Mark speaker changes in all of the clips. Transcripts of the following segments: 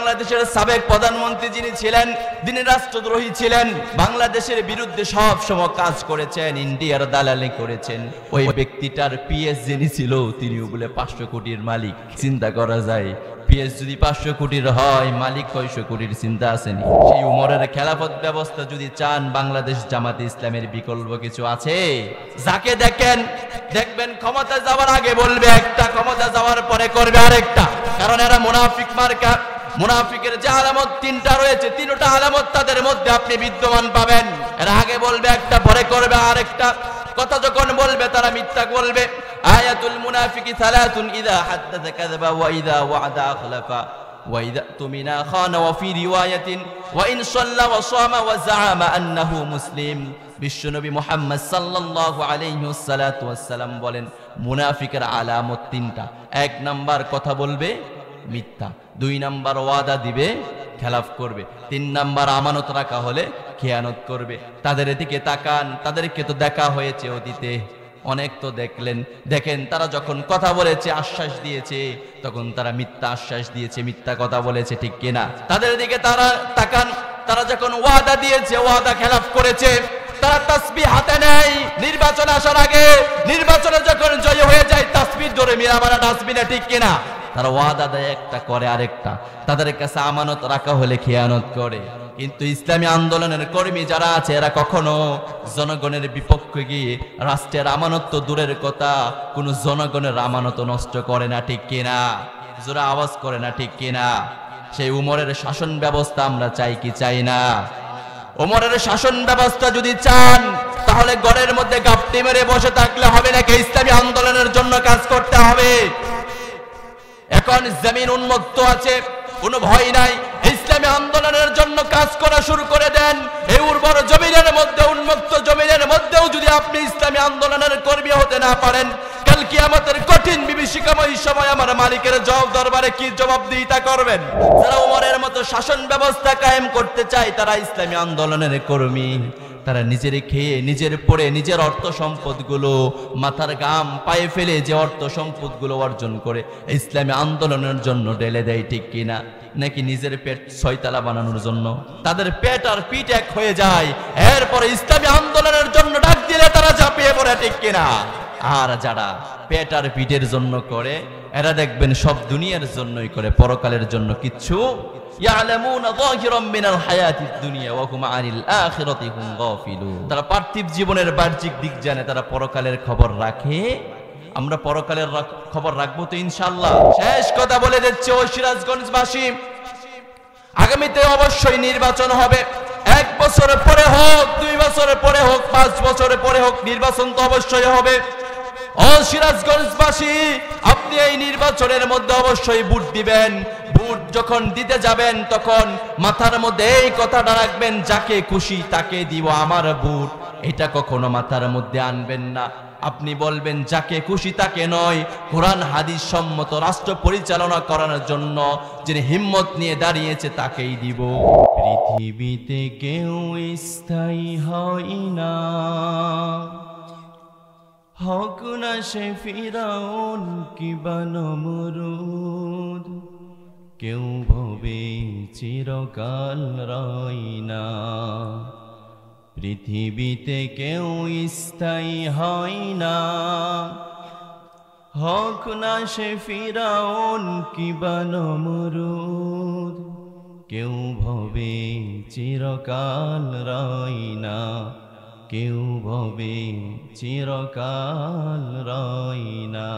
Speaker 1: বাংলাদেশের সাবেক প্রধানমন্ত্রী যিনি ছিলেন, যিনি রাষ্ট্রদ্রোহী ছিলেন, বাংলাদেশের বিরুদ্ধে সব সময় কাজ করেছেন, ইন্ডিয়ার দালালি করেছেন, ওই ব্যক্তিটার পিএস যিনি ছিল তিনিও বলে 500 কোটির মালিক। চিন্তা করা যায়, পিএস যদি 500 কোটির হয়, মালিক কয়শো কোটির চিন্তা আসেনি? সেই উমরের খেলাফত ব্যবস্থা যদি চান, বাংলাদেশ জামাতে ইসলামের বিকল্প কিছু আছে? যাকে দেখবেন ক্ষমতা যাওয়ার আগে বলবে একটা, ক্ষমতা যাওয়ার পরে করবে আরেকটা। কারণ এরা মুনাফিক মার্কা। মুনাফিকের যে আলামত 3টা রয়েছে, 3টা আলামত তাদের মধ্যে আপনি বিদ্যমান পাবেন। এরা আগে বলবে একটা, পরে করবে আরেকটা। কথা যখন বলবে তারা মিথ্যা বলবে। আয়াতুল মুনাফিকি সালাতুন, ইযা হাদাসা কাযাবা ওয়া ইযা ওয়া'দা আখলাফা ওয়া ইযা তুমিনা খানা ওয়া ফি রিওয়ায়াতিন ওয়া ইন সাল্লা ওয়া সামা ওয়া যাআমা আন্নাহু মুসলিম। বিশ্বনবী মুহাম্মদ সাল্লাল্লাহু আলাইহি ওয়াসাল্লাম বলেন, মুনাফিকের আলামত 3টা। 1 নাম্বার কথা বলবে মিথ্যা, 2 নাম্বার ওয়াদা দিবে খেলাফ করবে, 3 নাম্বার আমানত রাখা হলে খেয়ানত করবে। তাদের দিকে তাকান, তাদেরকে তো দেখা হয়েছে অতীতে, অনেক তো দেখেন তারা যখন কথা বলেছে, আশ্বাস দিয়েছে, তখন তারা মিথ্যা আশ্বাস দিয়েছে, মিথ্যা কথা বলেছে, ঠিক কিনা? তাদের দিকে তারা তাকান, তারা যখন ওয়াদা দিয়েছে, ওয়াদা খেলাফ করেছে। তারা তাসবিহ হাতে নেয় নির্বাচন আসার আগে, নির্বাচনে যখন জয় হয়ে যায় তাসবিহ ধরে মিরামারা ডাস্টবিনে, ঠিক কিনা? তারা ওয়াদা দেয় একটা, করে আরেকটা। তাদের কাছে আমানত রাখা হলে খেয়ানত করে। কিন্তু ইসলামী আন্দোলনের কর্মী যারা আছে, এরা কখনো জনগণের বিপক্ষে গিয়ে রাষ্ট্রের আমানত তো দূরের কথা, কোন জনগণের আমানত নষ্ট করে না, ঠিক কিনা? জোরে আওয়াজ করে না, ঠিক কিনা? সেই উমরের শাসন ব্যবস্থা আমরা চাই কি চাই না? ওমরের শাসন ব্যবস্থা যদি চান, তাহলে ঘরের মধ্যে গাপটি মেরে বসে থাকলে হবে নাকি? ইসলামী আন্দোলনের জন্য কাজ করতে হবে। এখন জমিন উন্মুক্ত আছে, কোনো ভয় নাই। ইসলামী আন্দোলনের জন্য কাজ করা শুরু করে দেন। এই উর্বর জমিনের মধ্যে, উন্মুক্ত জমিনের মধ্যেও যদি আপনি ইসলামী আন্দোলনের কর্মী হতে না পারেন, কাল কিয়ামতের কঠিন বিভীষিকাময় সময় আমার মালিকের দরবারে কি জবাবদিহিতা করবেন? যারা ওমরের মতো শাসন ব্যবস্থা কায়েম করতে চায়, তারা ইসলামী আন্দোলনের কর্মী। তারা নিজের খেয়ে, নিজের পড়ে, নিজের অর্থ সম্পদগুলো মাথার ঘাম পায়ে ফেলে যে অর্থ সম্পদগুলো অর্জন করে ইসলামী আন্দোলনের জন্য ঢেলে দেয়, ঠিক কিনা? নাকি নিজের পেট 6 তালা বানানোর জন্য? তাদের পেট আর পিঠ এক হয়ে যায়, এরপরে ইসলামী আন্দোলনের জন্য ডাক দিলে তারা ঝাঁপিয়ে পড়ে, ঠিক কিনা? আর যারা পেট আর পিঠের জন্য করে, এরা দেখবেন সব দুনিয়ার জন্যই করে, পরকালের জন্য কিচ্ছু। ইয়ালামুনা যাহিরাম মিনাল হায়াতিদ দুনিয়া ওয়া হুম আনিল আখিরাতি হুম গাফিলুন। তারা পার্থিব জীবনের বাহ্যিক দিক জানে, তারা পরকালের খবর রাখে। আমরা পরকালের খবর রাখবো তো ইনশাআল্লাহ। শেষ কথা বলে দিচ্ছে ও সিরাজগঞ্জবাসী, আগামীতে অবশ্যই নির্বাচন হবে। 1 বছর পরে হোক, 2 বছর পরে হোক, 5 বছর পরে হোক, নির্বাচন তো অবশ্যই হবে। ও সিরাজগঞ্জবাসী, আপনি এই নির্বাচনের মধ্যে অবশ্যই ভোট দিবেন। ভোট যখন দিতে যাবেন, তখন মাথার মধ্যে এই কথাটা রাখবেন, যাকে খুশি তাকে দিব আমার ভোট। এটা কখনো মাথার মধ্যে আনবেন না। আপনি বলবেন যাকে খুশি তাকে নয়, কোরআন হাদিস সম্মত রাষ্ট্র পরিচালনা করার জন্য যিনি হিম্মত নিয়ে দাঁড়িয়েছে তাকেই দিব। পৃথিবীতে কেউ স্থায়ী হয় না, হোক না সে ফিরাউন কিবা নমরুদ। কেউ ভবে চিরকাল রয় না, পৃথিবীতে কেউ স্থায়ী হয় না, হোক না সে ফিরাউন কিবা নমরুদ। কেউ ভবে চিরকাল রয় না, কেউ ভবে চিরকাল রয় না।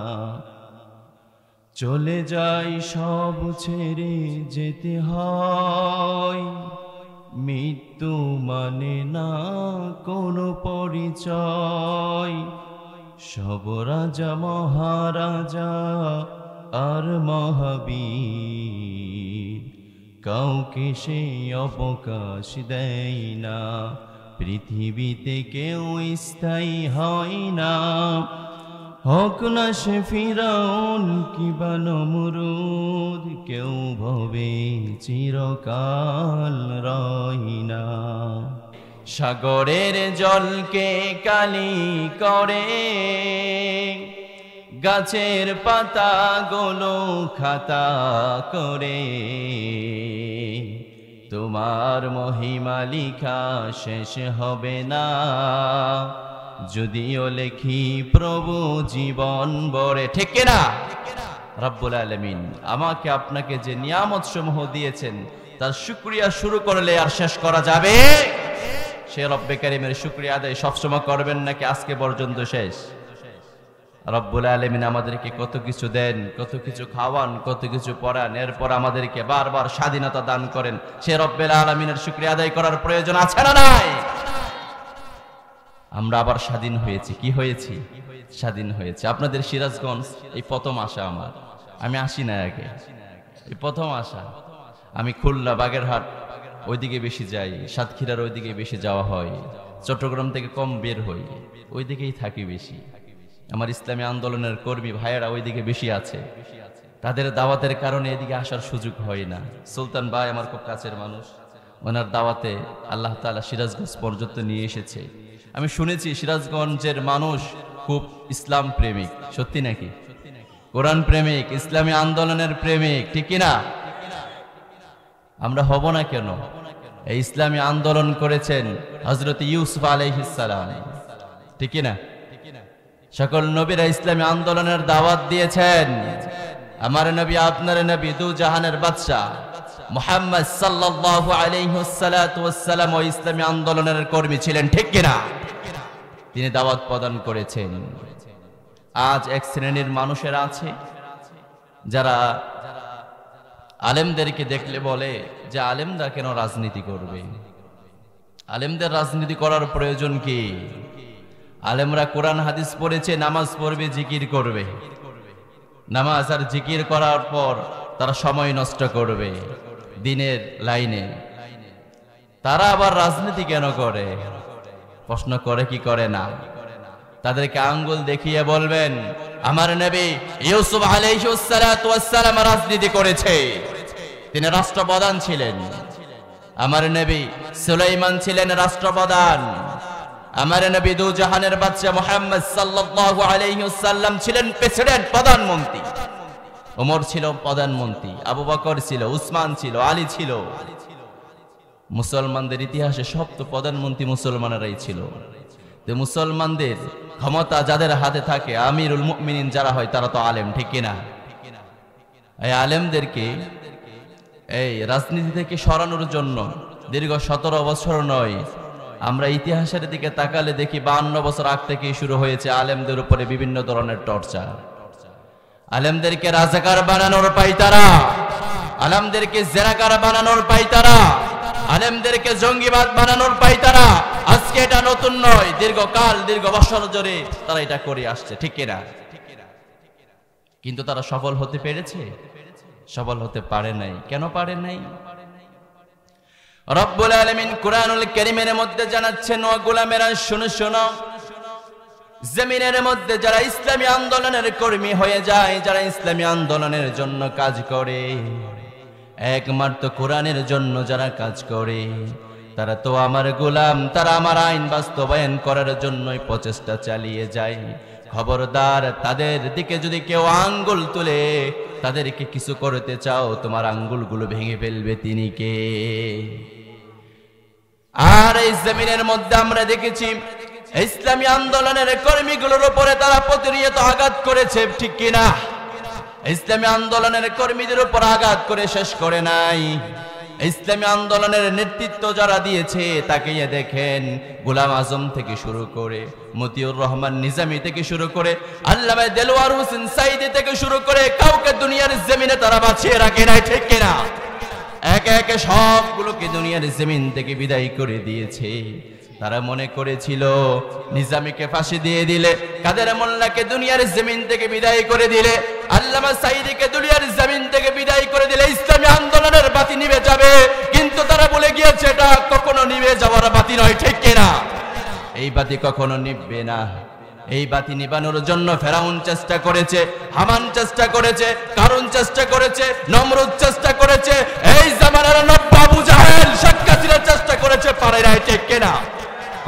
Speaker 1: চলে যাই সব ছেড়ে যেতে হয়, মৃত্যু মানে না কোনো পরিচয়। সব রাজা মহারাজা আর মহাবীর, কাউকে সে অবকাশ দেয় না। পৃথিবীতে কেউ স্থায়ী হয় না, হোক না সে ফিরাউন কিবা নমরুদ। কেউ ভবে চিরকাল রয় না। সাগরের জলকে কালি করে, গাছের পাতাগুলো খাতা করে, তোমার মহিমা লিখা শেষ হবে না, যদিও লেখি প্রভু জীবন ভরে। ঠিক কিনা? রব্বুল আলামিন আমাকে আপনাকে যে নিয়ামত সমূহ দিয়েছেন তার শুকরিয়া শুরু করলে আর শেষ করা যাবে? সে রব্বে কারীমের শুকরিয়া আদায় সবসময় করবেন নাকি আজকে পর্যন্ত শেষ? রব্বুল আলামিন আমাদেরকে কত কিছু দেন, কত কিছু খাওয়ান, কত কিছু পড়ান, এরপর আমাদেরকে বারবার স্বাধীনতা দান করেন। সে রব্বুল আলামিনের শুকরিয়া আদায় করার প্রয়োজন আছে না নাই? আমরা আবার স্বাধীন হয়েছি। কি হয়েছি? স্বাধীন হয়েছে। আপনাদের সিরাজগঞ্জ এই প্রথম আসা আমার, আমি আসি না আগে, এই প্রথম আসা। আমি খুলনা, বাগেরহাট ওইদিকে বেশি যাই, সাতক্ষীরার ওইদিকে বেশি যাওয়া হয়, চট্টগ্রাম থেকে কম বের হই, ওইদিকেই থাকি বেশি। আমার ইসলামী আন্দোলনের কর্মী ভাইয়েরা ওইদিকে বেশি আছে, তাদের দাওয়াতের কারণে এদিকে আসার সুযোগ হয় না। সুলতান ভাই আমার খুব কাছের মানুষ, ওনার দাওয়াতে আল্লাহ তাআলা সিরাজগঞ্জ পর্যন্ত নিয়ে এসেছে। আমি শুনেছি সিরাজগঞ্জের মানুষ খুব ইসলাম প্রেমিক। সত্যি নাকি? কোরআন প্রেমিক, ইসলামী আন্দোলনের প্রেমিক, ঠিক কিনা? আমরা হব না কেন? এই ইসলামী আন্দোলন করেছেন হযরত ইউসুফ আলাইহিস সালাম, ঠিক কিনা? সকল নবীরা ইসলামী আন্দোলনের দাওয়াত দিয়েছেন। আমার নবী, আপনার নবী, দু জাহানের বাদশা মুহাম্মদ সাল্লাল্লাহু আলাইহি ওয়াসাল্লাম ওই ইসলামী আন্দোলনের কর্মী ছিলেন, ঠিক কিনা? তিনি দাওয়াত প্রদান করেছেন। আজ এক শ্রেণীর মানুষেরা আছে যারা আলেমদেরকে দেখলে বলে যে আলেমরা কেন রাজনীতি করবে, আলেমদের রাজনীতি করার প্রয়োজন কি? আলেমরা কোরআন হাদিস পড়েছে, নামাজ পড়বে, জিকির করবে, নামাজ আর জিকির করার পর তারা সময় নষ্ট করবে দিনের লাইনে। তারা আবার রাজনীতি কেন করে? প্রশ্ন করে কি করে না? তাদেরকে আঙ্গুল দেখিয়ে বলবেন আমার নবী ইউসুফ আলাইহিস সালাতু ওয়াস সালাম রাজনীতি করেছে, তিনি রাষ্ট্রপ্রধান ছিলেন। আমার নবী সুলাইমান ছিলেন রাষ্ট্রপ্রধান। আমার নবী দু জাহানের বাদশা মুহাম্মদ সাল্লাল্লাহু আলাইহি ওয়াসাল্লাম ছিলেন প্রেসিডেন্ট, প্রধানমন্ত্রী। ওমর ছিল প্রধানমন্ত্রী, আবু বকর ছিল, উসমান ছিল, আলী ছিল। মুসলমানদের ইতিহাসে সব তো প্রধানমন্ত্রী মুসলমানেরাই ছিল। তো মুসলমানদের ক্ষমতা যাদের হাতে থাকে, আমিরুল মুমিনিন যারা হয়, তারা তো আলেম, ঠিক কিনা? এই আলেমদেরকে এই রাজনীতি থেকে সরানোর জন্য দীর্ঘ 17 বছর নয়, আমরা ইতিহাসের দিকে তাকালে দেখি 52 বছর আগ থেকে শুরু হয়েছে আলেমদের উপরে বিভিন্ন ধরনের টর্চার। আলেমদেরকে রাজাকার বানানোর পাইতারা, আলেমদেরকে জেনাকার বানানোর পাইতারা, আলেমদেরকে জঙ্গিবাদ বানানোর পাইতারা। আজকে এটা নতুন নয়, দীর্ঘকাল, দীর্ঘ বছর ধরে তারা এটা করে আসছে, ঠিক কিনা? কিন্তু তারা সফল হতে পেরেছে? সফল হতে পারে নাই। কেন পারে নাই? রব্বুল আলামিন কুরআনুল কারীমের মধ্যে জানাচ্ছেন, ও গোলামেরা শুনো শোনো, জমিনের মধ্যে যারা ইসলামী আন্দোলনের কর্মী হয়ে যায়, যারা ইসলামী আন্দোলনের জন্য কাজ করে, একমাত্র কোরআনের জন্য যারা কাজ করে, তারা তো আমার গোলাম, তারা আমার আইন বাস্তবায়ন করার জন্যই প্রচেষ্টা চালিয়ে যায়। খবরদার, তাদের দিকে যদি কেউ আঙ্গুল তুলে তাদেরকে কিছু করতে চাও, তোমার আঙ্গুলগুলো ভেঙে ফেলবে তিনি কে? আর এই জমিনের মধ্যে আমরা দেখেছি ইসলামী আন্দোলনের কর্মীগুলোর উপরে তারা প্রতিনিয়ত আঘাত করেছে, ঠিক কিনা? ইসলামী আন্দোলনের কর্মীদের উপর আঘাত করে শেষ করে নাই। ইসলামী আন্দোলনের নেতৃত্ব যারা দিয়েছে তাকে দেখেন, গোলাম আজম থেকে শুরু করে, মতিউর রহমান নিজামী থেকে শুরু করে, আল্লামা দেলোয়ার হোসেন সাইদি থেকে শুরু করে, কাউকে দুনিয়ার জমিনে তারা বাঁচিয়ে রাখে নাই, ঠিক কিনা? একে একে সবগুলোকে দুনিয়ার জমিন থেকে বিদায় করে দিয়েছে। তারা মনে করেছিল নিজামীকে ফাঁসি দিয়ে দিলে, কাদের মোল্লাকে দুনিয়ার জমিন থেকে বিদায় করে দিলে, আল্লামা সাইদিকে দুনিয়ার জমিন থেকে বিদায় করে দিলে ইসলামী আন্দোলনের বাতি নিভে যাবে। কিন্তু তারা বলে গিয়েছে এটা কখনো নিভে যাওয়ার বাতি নয়, ঠিক কিনা? এই বাতি কখনো নিভবে না। এই বাতি নিবানোর জন্য ফেরাউন চেষ্টা করেছে, হামান চেষ্টা করেছে, কারুন চেষ্টা করেছে, নমরুদ চেষ্টা করেছে, এই জামানার নব্বা আবু জাহেল, শেখ হাসিনা চেষ্টা করেছে, পারে না, ঠিক কিনা?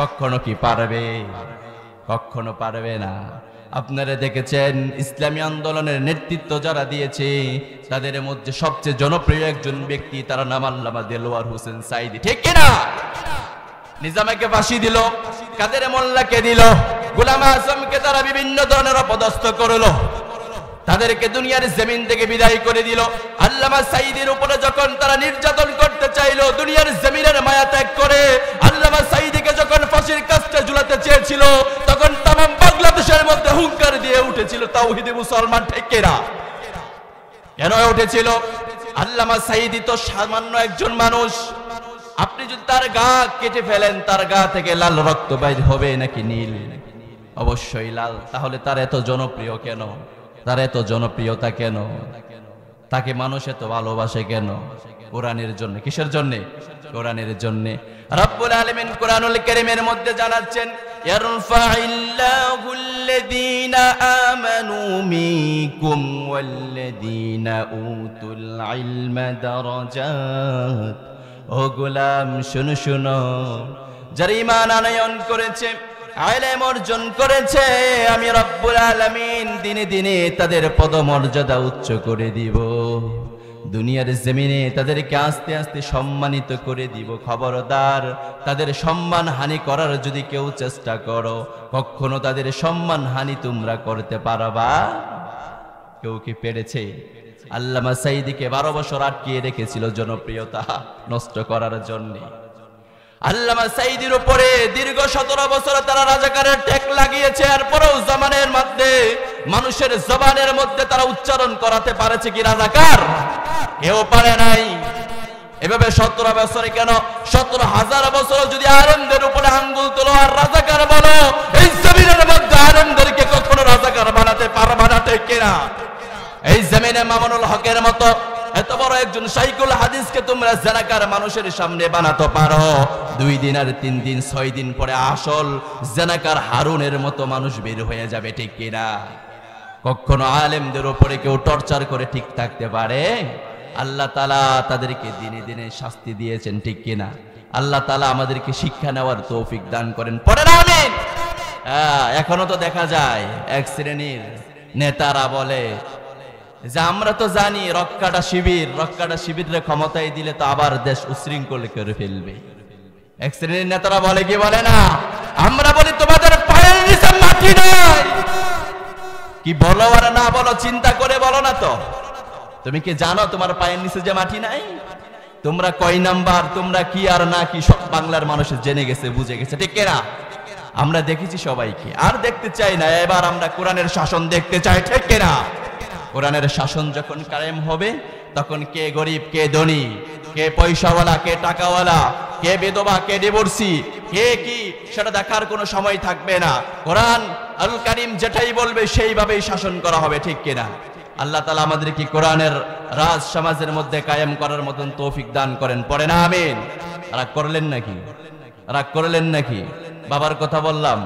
Speaker 1: কখনো কি পারবে? কখনো পারবে না। আপনারা দেখেছেন ইসলামী আন্দোলনের নেতৃত্ব যারা দিয়েছে তাদের মধ্যে সবচেয়ে জনপ্রিয় একজন ব্যক্তি, তার নাম আল্লামা দেলোয়ার হোসেন সাঈদী, ঠিক কিনা? নিজামকে ফাঁসি দিল, কাদের মোল্লাকে দিল, গোলাম আজমকে তারা বিভিন্ন ধরনের অপদস্থ করলো, তাদেরকে দুনিয়ার জমিন থেকে বিদায় করে দিল। আল্লামা সাঈদীর উপরে যখন তারা নির্যাতন করতে চাইলো, দুনিয়ার জমিনের মায়া ত্যাগ করে আল্লামা সাঈদীকে যখন ফাঁসির কাস্টে ঝুলাতে চেয়েছিল, তখন তামাম বাংলাদেশের মধ্যে হুঙ্কার দিয়ে উঠেছিল তাওহীদি মুসলমান, ঠিক কিনা? কেন উঠেছিল? আল্লামা সাঈদী তো সামান্য একজন মানুষ। আপনি যদি তার গা কেটে ফেলেন, তার গা থেকে লাল রক্ত বাইর হবে নাকি নীল? অবশ্যই লাল। তাহলে তার এত জনপ্রিয় কেন? তার এত জনপ্রিয়তা কেন? তাকে মানুষ এত ভালোবাসে কেন? কোরআনের জন্য। কিসের জন্য? কোরআনের জন্য। রব্বুল আলামিন কোরআনুল কারীমের মধ্যে জানাচ্ছেন, ইয়ারফাইল্লাহুল্লাযীনা আমানু মিনকুম ওয়াল্লাযীনা উতুল ইলমা দারাজাত। ও গোলাম শুনো শুনো, যারা ঈমান আনয়ন করেছে, ইলম অর্জন করেছে, আমি রব্বুল আলামিন দিনে দিনে তাদের পদমর্যাদা উচ্চ করে দিব। দুনিয়ার জমিনে তাদেরকে আস্তে আস্তে সম্মানিত করে দিব। খবরদার, তাদের সম্মান হানি করার যদি কেউ চেষ্টা করো, কখনো তাদের সম্মান হানি তোমরা করতে পারবা? কেউ কি পেরেছে? আল্লামা সাঈদীকে 12 বছর আটকিয়ে রেখেছিল জনপ্রিয়তা নষ্ট করার জন্য। আল্লামা সাঈদীর উপরে দীর্ঘ 17 বছর তারা রাজাকারের ট্যাগ লাগিয়েছে। এরপরেও জামানের মধ্যে, মানুষের জবানের মধ্যে তারা উচ্চারণ করাতে পারেছে কি রাজাকার? কেউ পারে নাই। এভাবে 17 বছরে কেন 17,000 বছর যদি আলেমদের উপরে আঙ্গুল তোলো আর রাজাকার বলো, এই জমিনের মধ্যে আলেমদেরকে কখনো রাজাকার বানাতে পারবে না, ঠিক কিনা? এই জমিনে মামুনুল হকের মতো এত বড় একজন শাইখুল হাদিসকে তোমরা জানাকার মানুষের সামনে বানাতে পারো, 2 দিন আর 3 দিন 6 দিন পরে আসল জানাকার হারুনের মতো মানুষ বের হয়ে যাবে, ঠিক কিনা? কখনো আলেমদের উপরে কেউ টর্চার করে ঠিক থাকতে পারে? আল্লাহ তাআলা তাদেরকে দিনে দিনে শাস্তি দিয়েছেন, ঠিক কিনা? আল্লাহ তাআলা আমাদেরকে শিক্ষা নেওয়ার তৌফিক দান করেন। পড়েন আমিন। এখনো তো দেখা যায় এক শ্রেণীর নেতারা বলে যে আমরা তো জানি রক্ষাটা শিবিরের ক্ষমতায় দিলে তো আবার দেশ উশৃঙ্খল করে ফেলবে। এক শ্রেণীর নেতারা বলে কি বলে না? আমরা বলি তোমাদের পায়ের নিচে মাটি নাই। কি বলো আর না বলো চিন্তা করে বলো না তো। তুমি কি জানো তোমার পায়ের নিচে যে মাটি নাই? তোমরা কয় নাম্বার, তোমরা কি আর না কি সব বাংলার মানুষ জেনে গেছে, বুঝে গেছে, ঠিক কিনা? আমরা দেখেছি সবাইকে, আর দেখতে চাই না। এবার আমরা কোরআনের শাসন দেখতে চাই, ঠিক কিনা? কোরআনের শাসন যখন কায়েম হবে, তখন কে গরিব কে ধনী, কে পয়সাওয়ালা কে টাকাওয়ালা, কে বিধবা কে ডিভোর্সি, কে কি, সেটা দেখার কোনো সময় থাকবে না। কোরআন আল কারীম যেটাই বলবে সেইভাবেই শাসন করা হবে, ঠিক কিনা? আল্লাহ তাআলা আমাদেরকে কোরআনের রাজ সমাজের মধ্যে কায়েম করার মতন তৌফিক দান করেন। পড়েন আমিন। রাগ করলেন নাকি? রাগ করলেন নাকি? বাবার কথা বললাম,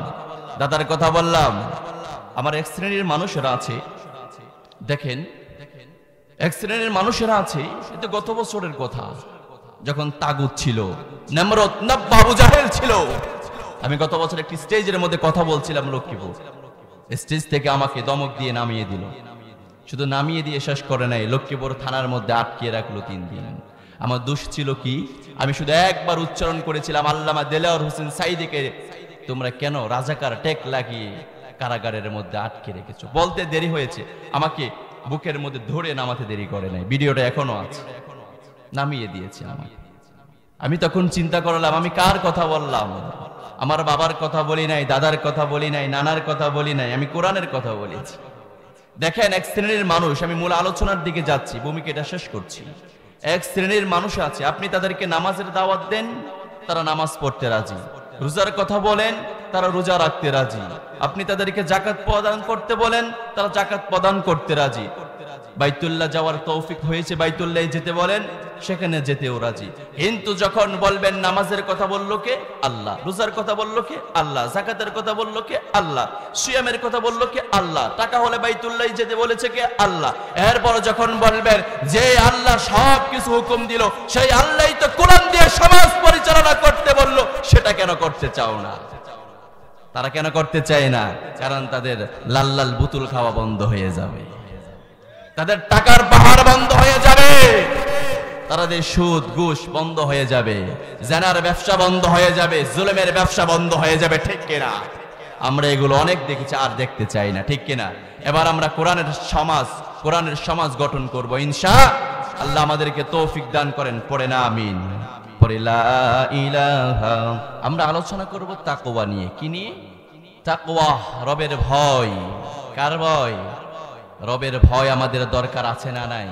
Speaker 1: দাদার কথা বললাম। আমার এক শ্রেণীর মানুষেরা আছে, দেখেন এক শ্রেণীর মানুষেরা আছে, এটা গত বছরের কথা, যখন তাগুত ছিল, নমরুদ আবু জাহেল ছিল। আমি গত বছর একটি স্টেজের মধ্যে কথা বলছিলাম লক্ষ্মীপুর। স্টেজ থেকে আমাকে ধমক দিয়ে নামিয়ে দিল। শুধু নামিয়ে দিয়ে শেষ করে নাই, লক্ষ্মীপুর থানার মধ্যে আটকিয়ে রাখলো 3 দিন। আমার দোষ ছিল কি? আমি শুধু একবার উচ্চারণ করেছিলাম, আল্লামা দেলোয়ার হোসেন সাঈদীকে তোমরা কেন রাজাকার ট্যাগ লাগিয়ে কারাগারের মধ্যে আটকে রেখেছো? বলতে দেরি হয়েছে, আমাকে বুকের মধ্যে ধরে নামাতে দেরি করে নাই। ভিডিওটা এখনো আছে, নামিয়ে দিয়েছে আমাকে। আমি তখন চিন্তা করলাম, আমি কার কথা বললাম? আমার বাবার কথা বলি নাই, দাদার কথা বলি নাই, নানার কথা বলি নাই, আমি কোরআনের কথা বলেছি। দেখেন এক শ্রেণীর মানুষ, আমি মূল আলোচনার দিকে যাচ্ছি, ভূমিকাটা শেষ করছি। এক শ্রেণীর মানুষ আছে, আপনি তাদেরকে নামাজের দাওয়াত দেন, তারা নামাজ পড়তে রাজি। রোজার কথা বলেন, তারা রোজা রাখতে রাজি। আপনি তাদেরকে যাকাত প্রদান করতে বলেন, তারা যাকাত প্রদান করতে রাজি। বাইতুল্লাহ যাওয়ার তৌফিক হয়েছে, বাইতুল্লাহ যেতে বলেন, সেখানে যেতেও রাজি। কিন্তু যখন বলবেন নামাজের কথা বললো কে? আল্লাহ। রোজার কথা বললো কে? আল্লাহ। যাকাতের কথা বললো কে? আল্লাহ। সিয়ামের কথা বললো কে? আল্লাহ। টাকা হলে বাইতুল্লাহ যেতে বলেছে কে? আল্লাহ। এরপর যখন বলবেন যে আল্লাহ সব কিছু হুকুম দিল, সেই আল্লাহই তো কোরআন দিয়ে সমাজ পরিচালনা করতে বললো, সেটা কেন করতে চাও না? তারা কেন করতে চায় না? কারণ তাদের লাল লাল বুতুল খাওয়া বন্ধ হয়ে যাবে, তাদের টাকার পাহাড় বন্ধ হয়ে যাবে, তাদের সুদ ঘুষ বন্ধ হয়ে যাবে, জেনার ব্যবসা বন্ধ হয়ে যাবে, জুলুমের ব্যবসা বন্ধ হয়ে যাবে। ঠিক কিনা? আমরা এগুলো অনেক দেখেছি, আর দেখতে চাই না। ঠিক কিনা? এবার আমরা কোরআনের সমাজ গঠন করব ইনশাআল্লাহ। আমাদেরকে তৌফিক দান করেন। পড়ে না আমিন। পড়ে লা ইলাহা। আমরা আলোচনা করব তাকওয়া নিয়ে। কি নিয়ে? তাকওয়া, রবের ভয়। কার ভয়? রবের ভয় আমাদের দরকার আছে না নাই?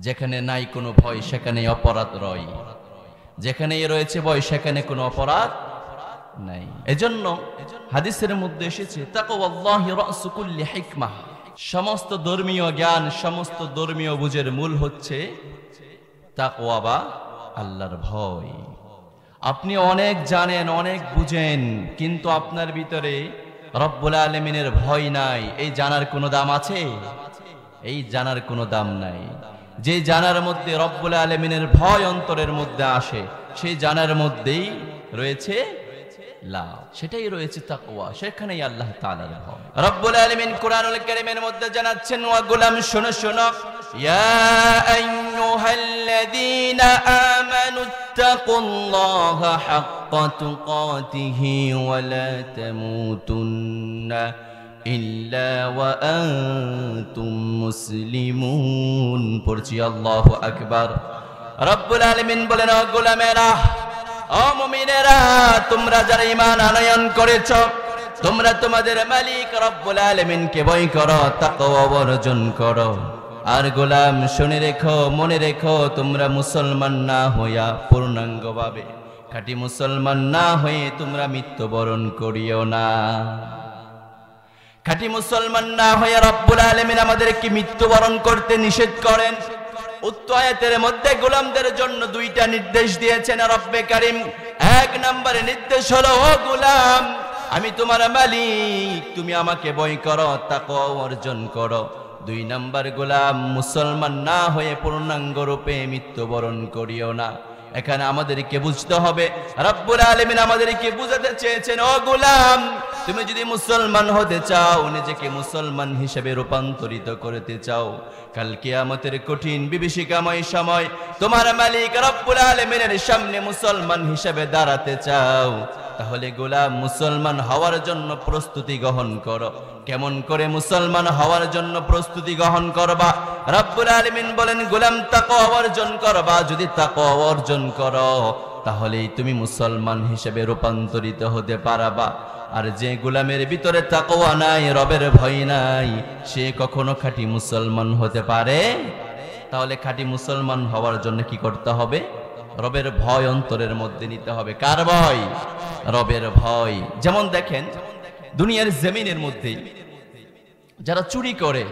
Speaker 1: যেখানে নাই কোনো ভয় সেখানে অপরাধ রয়, যেখানেই রয়েছে ভয় সেখানে কোনো অপরাধ নাই। এজন্য হাদিসের মধ্যে এসেছে তাকওয়াল্লাহি রাসু কুল্লি হিকমাহ। সমস্ত ধর্মীয় জ্ঞান, সমস্ত ধর্মীয় বুঝের মূল হচ্ছে তাকওয়া বা আল্লাহর ভয়। আপনি অনেক জানেন, অনেক বুঝেন, কিন্তু আপনার ভিতরে রব্বুল আলামিনের ভয় নাই। এই জানার কোনো দাম আছে? এই জানার কোনো দাম নাই। যে জানার মধ্যে রব্বুল আলামিনের ভয় অন্তরের মধ্যে আসে, সেই জানার মধ্যেই রয়েছে লাভ, সেটাই রয়েছে তাকওয়া, সেখানেই আল্লাহ তাআলার ভয়। রব্বুল আলামিন কোরআনুল কারীমের মধ্যে জানাচ্ছেন, ওয়া গোলাম শোনো শোনো, ইয়া আইয়ুহাল্লাযীনা আমানুত্তাকুল্লাহা হাক্কা তুকাতিহি ওয়া লা তামুতুন্না ইল্লা ওয়া আনতুম মুসলিমুন। পড়ছি আল্লাহু আকবার। রব্বুল আলামিন বলেন, ও গোলামেরা, ও মুমিনেরা, তোমরা যারা ঈমান আনয়ন করেছো, তোমরা তোমাদের মালিক রব্বুল আলামিনকে ভয় করো, তাকওয়া অর্জন করো। আর গোলাম শুনে রেখো, মনে রেখো, তোমরা মুসলমান না হইয়া পূর্ণাঙ্গভাবে খাঁটি মুসলমান না হয়ে তোমরা মৃত্যুবরণ করিও না। খাঁটি মুসলমান না হয়ে রব্বুল আলামিন আমাদেরকে মৃত্যুবরণ করতে নিষেধ করেন। উক্ত আয়াতের মধ্যে গোলামদের জন্য দুইটা নির্দেশ দিয়েছেন রব্বে কারীম। এক নম্বরে নির্দেশ হলো, ও গোলাম, আমি তোমার মালিক, তুমি আমাকে ভয় করো, তাকওয়া অর্জন করো। দুই নম্বর, গোলাম মুসলমান না হয়ে পূর্ণাঙ্গ রূপে মৃত্যুবরণ করিও না। এখানে আমাদেরকে বুঝতে হবে, রব্বুল আলামিন আমাদেরকে বুঝাতে চেয়েছেন, ও গোলাম, তুমি যদি মুসলমান হতে চাও, নিজেকে মুসলমান হিসেবে রূপান্তরিত করতে চাও, কাল কিয়ামতের কঠিন বিভীষিকাময় সময় তোমার মালিক রব্বুল আলামিনের সামনে মুসলমান হিসেবে দাঁড়াতে চাও, তাহলে গোলাম মুসলমান হওয়ার জন্য প্রস্তুতি গ্রহণ করো। কেমন করে মুসলমান হওয়ার জন্য প্রস্তুতি গ্রহণ করবা? রব্বুল আলামিন বলেন, গোলাম তাকওয়া অর্জন করবা। যদি তাকওয়া অর্জন করো, তাহলেই তুমি মুসলমান হিসেবে রূপান্তরিত হতে পারবা। আর যে গোলামের ভিতরে তাকওয়া নাই, রবের ভয় নাই, সে কখনো খাঁটি মুসলমান হতে পারে? তাহলে খাঁটি মুসলমান হওয়ার জন্য কি করতে হবে? রবের ভয় অন্তরের মধ্যে নিতে হবে। কার ভয়? রবের ভয়। যেমন দেখেন, দুনিয়ার জমিনের মধ্যে যারা চুরি করে,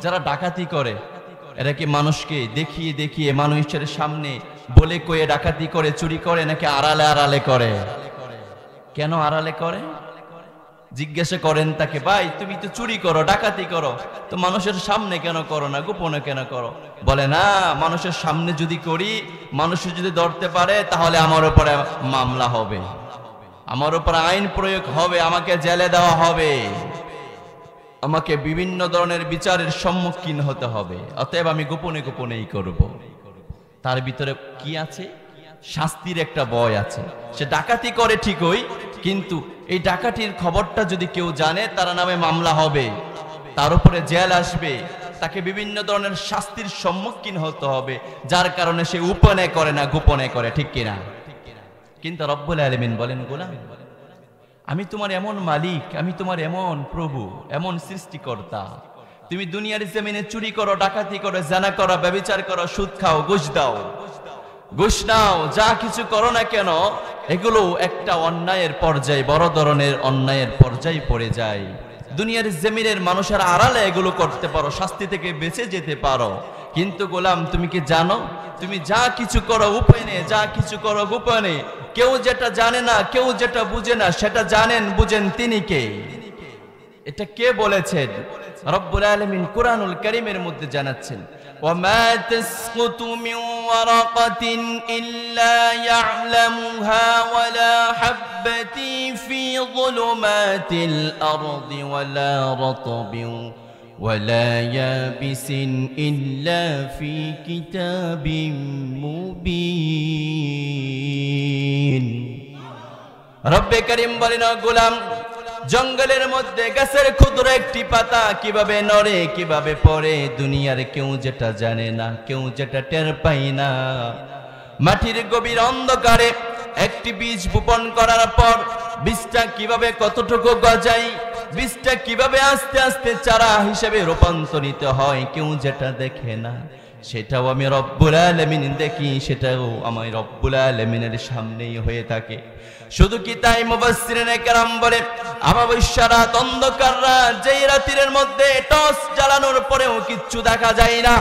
Speaker 1: যারা ডাকাতি করে, এরা কি মানুষকে দেখিয়ে দেখিয়ে মানুষের সামনে বলে কয়ে ডাকাতি করে, চুরি করে, নাকি আড়ালে আড়ালে করে? কেন আড়ালে করে? জিজ্ঞাসা করেন তাকে, ভাই তুমি তো চুরি করো, ডাকাতি করো, তো মানুষের সামনে কেন করো না, গোপনে কেন করো? বলে, না, মানুষের সামনে যদি করি, মানুষ যদি ধরতে পারে, তাহলে আমার উপরে মামলা হবে, আমার উপর আইন প্রয়োগ হবে, আমাকে জেলে দেওয়া হবে, আমাকে বিভিন্ন ধরনের বিচারের সম্মুখীন হতে হবে, অতএব আমি গোপনে গোপনেই করব। তার ভিতরে কি আছে? শাস্তির একটা ভয় আছে। সে ডাকাতি করে ঠিকই, কিন্তু এই ডাকাতির খবরটা যদি কেউ জানে, তার নামে মামলা হবে, তার উপরে জেল আসবে, তাকে বিভিন্ন ধরনের শাস্তির সম্মুখীন হতে হবে, যার কারণে সে উপনে করে না, গোপনে করে। ঠিক কিনা? কিন্তু রব্বুল আলামিন বলেন, গোলাম, আমি তোমার এমন মালিক, আমি তোমার এমন প্রভু, এমন সৃষ্টিকর্তা, তুমি দুনিয়ার জমিনে চুরি করো, ডাকাতি করো, জানা করো, ব্যভিচার করো, সুদ খাও, ঘুষ নাও, যা কিছু করো না কেন, এগুলো একটা অন্যায়ের পর্যায়ে, বড় ধরনের অন্যায়ের পর্যায়ে পড়ে যায়। দুনিয়ার জমিনের মানুষের আড়ালে এগুলো করতে পারো, শাস্তি থেকে বেঁচে যেতে পারো। কিন্তু গোলাম, তুমি কি জানো, তুমি যা কিছু করো উপেনে, যা কিছু করো গোপনে, কেউ যেটা জানে না, কেউ যেটা বুঝে না, সেটা জানেন বুঝেন তিনি কে? এটা কে বলেছেন? রব্বুল আলামিন কুরআনুল কারীমের মধ্যে জানাচ্ছেন, وما تسقط من ورقة إلا يعلمها ولا حبة في ظلمات الأرض ولا رطب ولا يابس إلا في كتاب مبين. رب كريم বলেন, গোলাম জঙ্গলের মধ্যে গাছের ক্ষুদ্র একটি পাতা কিভাবে নড়ে, কিভাবে পড়ে, দুনিয়ার কেউ যেটা জানে না, কেউ যেটা টের পায় না। মাটির গভীর অন্ধকারে একটি বীজ বপন করার পর বীজটা কিভাবে কতটুকু গজায়, বীজটা কিভাবে আস্তে আস্তে চারা হিসেবে রূপান্তরিত হয়, কেউ যেটা দেখে না, সেটাও আমি রব্বুল আলামিন দেখি, সেটাও আমার রব্বুল আলামিনের সামনেই হয়ে থাকে। শুধু কি তাই, মুফাসসিরিনে কেরাম বলে, অমাবস্যা রাত, অন্ধকার রাত, যেই রাতের মধ্যে টর্চ জ্বালানোর পরেও কিচ্ছু দেখা যায় না,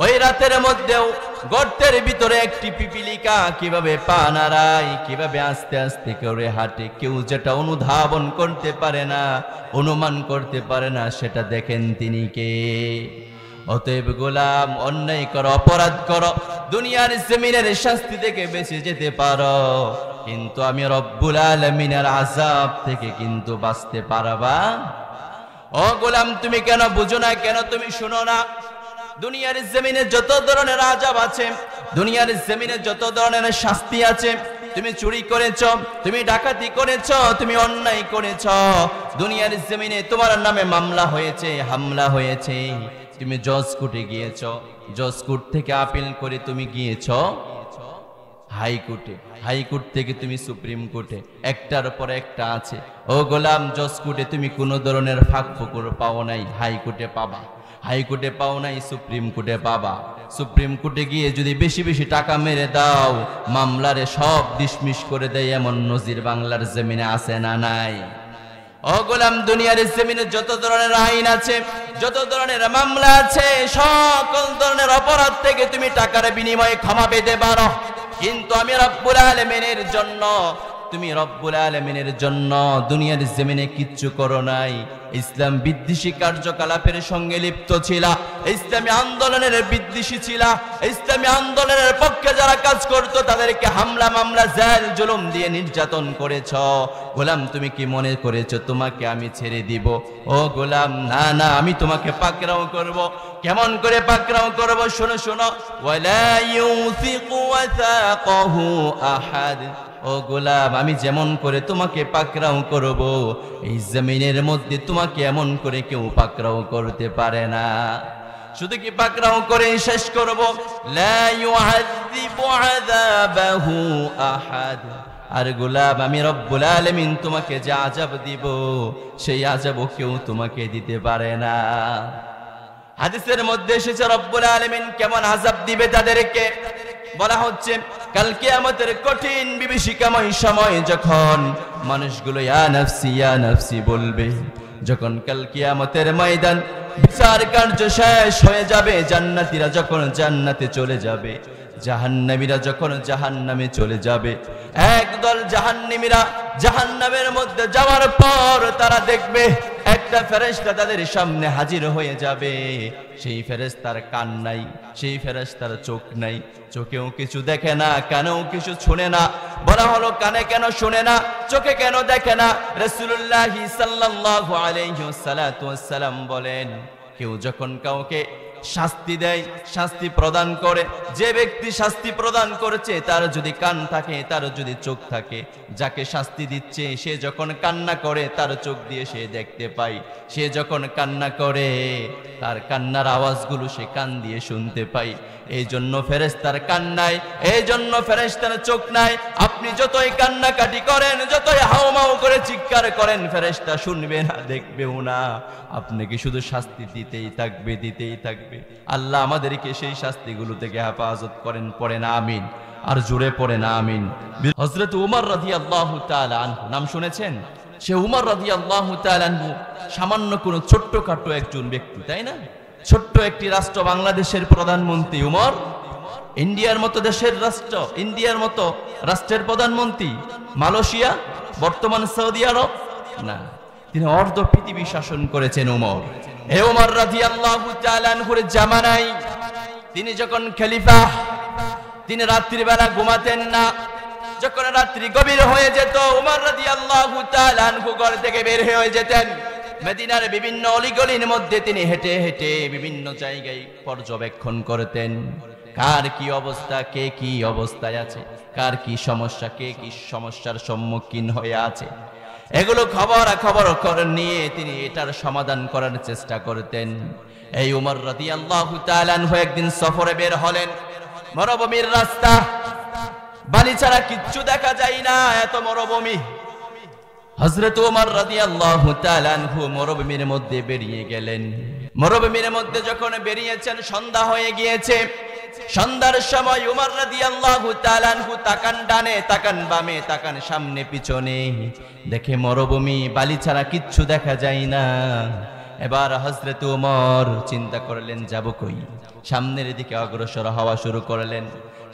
Speaker 1: ওই রাতের মধ্যেও গর্তের ভিতরে একটি পিপিলিকা কিভাবে পা নাড়ায়, কিভাবে আস্তে আস্তে করে হাঁটে, কেউ যেটা অনুধাবন করতে পারে না, অনুমান করতে পারে না, সেটা দেখেন তিনি কে? অতএব গোলাম, অন্যায় করো, অপরাধ করো, দুনিয়ার জমিনের শাস্তি থেকে বেঁচে যেতে পারো, কিন্তু আমি রব্বুল আলামিনের আযাব থেকে কিন্তু বাঁচতে পারবা। ও গোলাম, তুমি কেন বুঝো না, কেন তুমি শুনো না? দুনিয়ার জমিনে যত ধরনের আযাব আছে, দুনিয়ার জমিনে যত ধরনের শাস্তি আছে, তুমি চুরি করেছো, তুমি ডাকাতি করেছো, তুমি অন্যায় করেছো, দুনিয়ার জমিনে তোমার নামে মামলা হয়েছে, হামলা হয়েছে, তুমি জজ কোর্টে গিয়েছো, জজ কোর্ট থেকে আপিল করে তুমি গিয়েছো হাইকোর্টে, হাইকোর্ট থেকে তুমি সুপ্রিম কোর্টে, একটার পর একটা আছে। ও গোলাম, জজ কোর্টে তুমি কোনো ধরনের ফাঁক ফুকুর পাও নাই, হাইকোর্টে পাবা, হাইকোর্টে পাও নাই, সুপ্রিম কোর্টে পাবা। সুপ্রিম কোর্টে গিয়ে যদি বেশি বেশি টাকা মেরে দাও, মামলারে সব ডিসমিস করে দেয়, এমন নজির বাংলার জমিনে আছে না নাই? ও গোলাম, দুনিয়ার জমিনে যত ধরনের আইন আছে, যত ধরনের মামলা আছে, সকল ধরনের অপরাধ থেকে তুমি টাকার বিনিময়ে ক্ষমা পেতে পারো, কিন্তু আমি রব্বুল আলামিনের জন্য, তুমি রব্বুল আলামিনের জন্য দুনিয়ার জমিনে কিচ্ছু করো নাই। ইসলাম বিদ্বেষী কার্যকলাপের সঙ্গে লিপ্ত ছিলা, ইসলামী আন্দোলনের বিদ্বেষী ছিলা, ইসলামী আন্দোলনের পক্ষে যারা কাজ করতো তাদেরকে হামলা মামলা জেল জুলুম দিয়ে নির্যাতন করেছ। গোলাম, তুমি কি মনে করেছো তোমাকে আমি ছেড়ে দিব? ও গোলাম, না না, আমি তোমাকে পাকড়াও করব। কেমন করে পাকড়াও করব? শোনো শোনো, ওয়ালা ইউসিকু ওয়াসাকাহু আহাদ। ও গোলাম, আমি যেমন করে তোমাকে পাকড়াও করব, এই জমিনের মধ্যে তোমাকে এমন করে কেউ পাকড়াও করতে পারে না। শুধু কি পাকড়াও করে শেষ করব? লা ইউআযিবু আযাবাহু আহাদ। আর গোলাম, আমি রব্বুল আলামিন তোমাকে যে আযাব দিব, সেই আযাবও কেউ তোমাকে দিতে পারে না। হাদিসের মধ্যে এসেছে রব্বুল আলামিন কেমন আযাব দিবে তাদেরকে। বলা হচ্ছে, কাল কিয়ামতের কঠিন বিভীষিকাময় সময় যখন মানুষগুলো ইয়া নাফসি বলবে, যখন কাল কিয়ামতের ময়দান বিচার কার্য শেষ হয়ে যাবে, জান্নাতীরা যখন জান্নাতে চলে যাবে, জাহান্নামীরা যখন জাহান্নামে চলে যাবে, একদল জাহান্নামীরা জাহান্নামের মধ্যে যাওয়ার পর তারা দেখবে একটা ফেরেশতা তাদের সামনে হাজির হয়ে যাবে। সেই ফেরেশতার কান নাই, সেই ফেরেশতার চোখ নাই, চোখেও কিছু দেখে না, কানেও কিছু শুনে না। বলা হলো, কানে কেন শুনে না, চোখে কেন দেখে না? রাসূলুল্লাহ সাল্লাল্লাহু আলাইহি ওয়াসাল্লাম বলেন, কেউ যখন কাউকে শাস্তি দেয়, শাস্তি প্রদান করে, যে ব্যক্তি শাস্তি প্রদান করেছে তার যদি কান থাকে, তার যদি চোখ থাকে, যাকে শাস্তি দিচ্ছে সে যখন কান্না করে তার চোখ দিয়ে সে দেখতে পায়, সে যখন কান্না করে তার কান্নার আওয়াজগুলো সে কান দিয়ে শুনতে পায়। এই জন্য ফেরেশতার কান নাই, এই জন্য ফেরেশতার চোখ নাই। আপনি যতই কান্নাকাটি করেন, যতই হাউমাউ করে চিৎকার করেন, ফেরেশতা শুনবে না, দেখবেও না, আপনাকে শুধু শাস্তি দিতেই থাকবে, দিতেই থাকবে। আল্লাহ আমাদেরকে সেই শাস্তিগুলো থেকে হেফাজত করেন। পড়েন আমিন, আর জোরে পড়েন আমিন। হযরত উমর রাদিয়াল্লাহু তাআলা আনহু, নাম শুনেছেন? সে উমর রাদিয়াল্লাহু তাআলা আনহু সামান্য কোন ছোট্টখাটো একজন ব্যক্তি, তাই না? ছোট্ট একটি রাষ্ট্র বাংলাদেশের প্রধানমন্ত্রী উমর, ইন্ডিয়ার মতো দেশের রাষ্ট্র, ইন্ডিয়ার মতো রাষ্ট্রের প্রধানমন্ত্রী, মালয়েশিয়া, বর্তমান সৌদি আরব না, তিনি অর্ধ পৃথিবী শাসন করেছেন উমর। হে ওমর রাদিয়াল্লাহু তাআলা আনহুর জামানায় তিনি যখন খলিফা, তিনি রাত্রি বেলা ঘুমাতেন না। যখন রাত্রি গভীর হয়ে যেত, ওমর রাদিয়াল্লাহু তাআলা আনহু ঘর থেকে বের হয়ে যেতেন। মদিনার বিভিন্ন অলিগলির মধ্যে তিনি হেঁটে হেঁটে বিভিন্ন জায়গায় পর্যবেক্ষণ করতেন, কার কি অবস্থা, কে কি অবস্থায় আছে, কার কি সমস্যা, কে কি সমস্যার সম্মুখীন হয়ে আছে, এগুলো খবর নিয়ে তিনি এটার সমাধান করার চেষ্টা করতেন। এই ওমর রাদিয়াল্লাহু তাআলা আনহু একদিন সফরে বের হলেন। মরুভূমির রাস্তা, বালি ছাড়া কিচ্ছু দেখা যায় না, এত মরুভূমি। হযরত ওমর রাদিয়াল্লাহু তাআলা আনহু মরুভূমির মধ্যে বেরিয়ে গেলেন। মরুভূমির মধ্যে যখন বেরিয়েছেন, সন্ধ্যা হয়ে গিয়েছে। সন্ধ্যার সময় ওমর রাদিয়াল্লাহু তাআলা আনহু তাকান ডানে, তাকান বামে, তাকান সামনে পিছনে, দেখে মরুভূমি, বালি ছাড়া কিচ্ছু দেখা যায় না। এবার হযরত ওমর চিন্তা করলেন যাব কই। সামনের দিকে অগ্রসর হওয়া শুরু করলেন।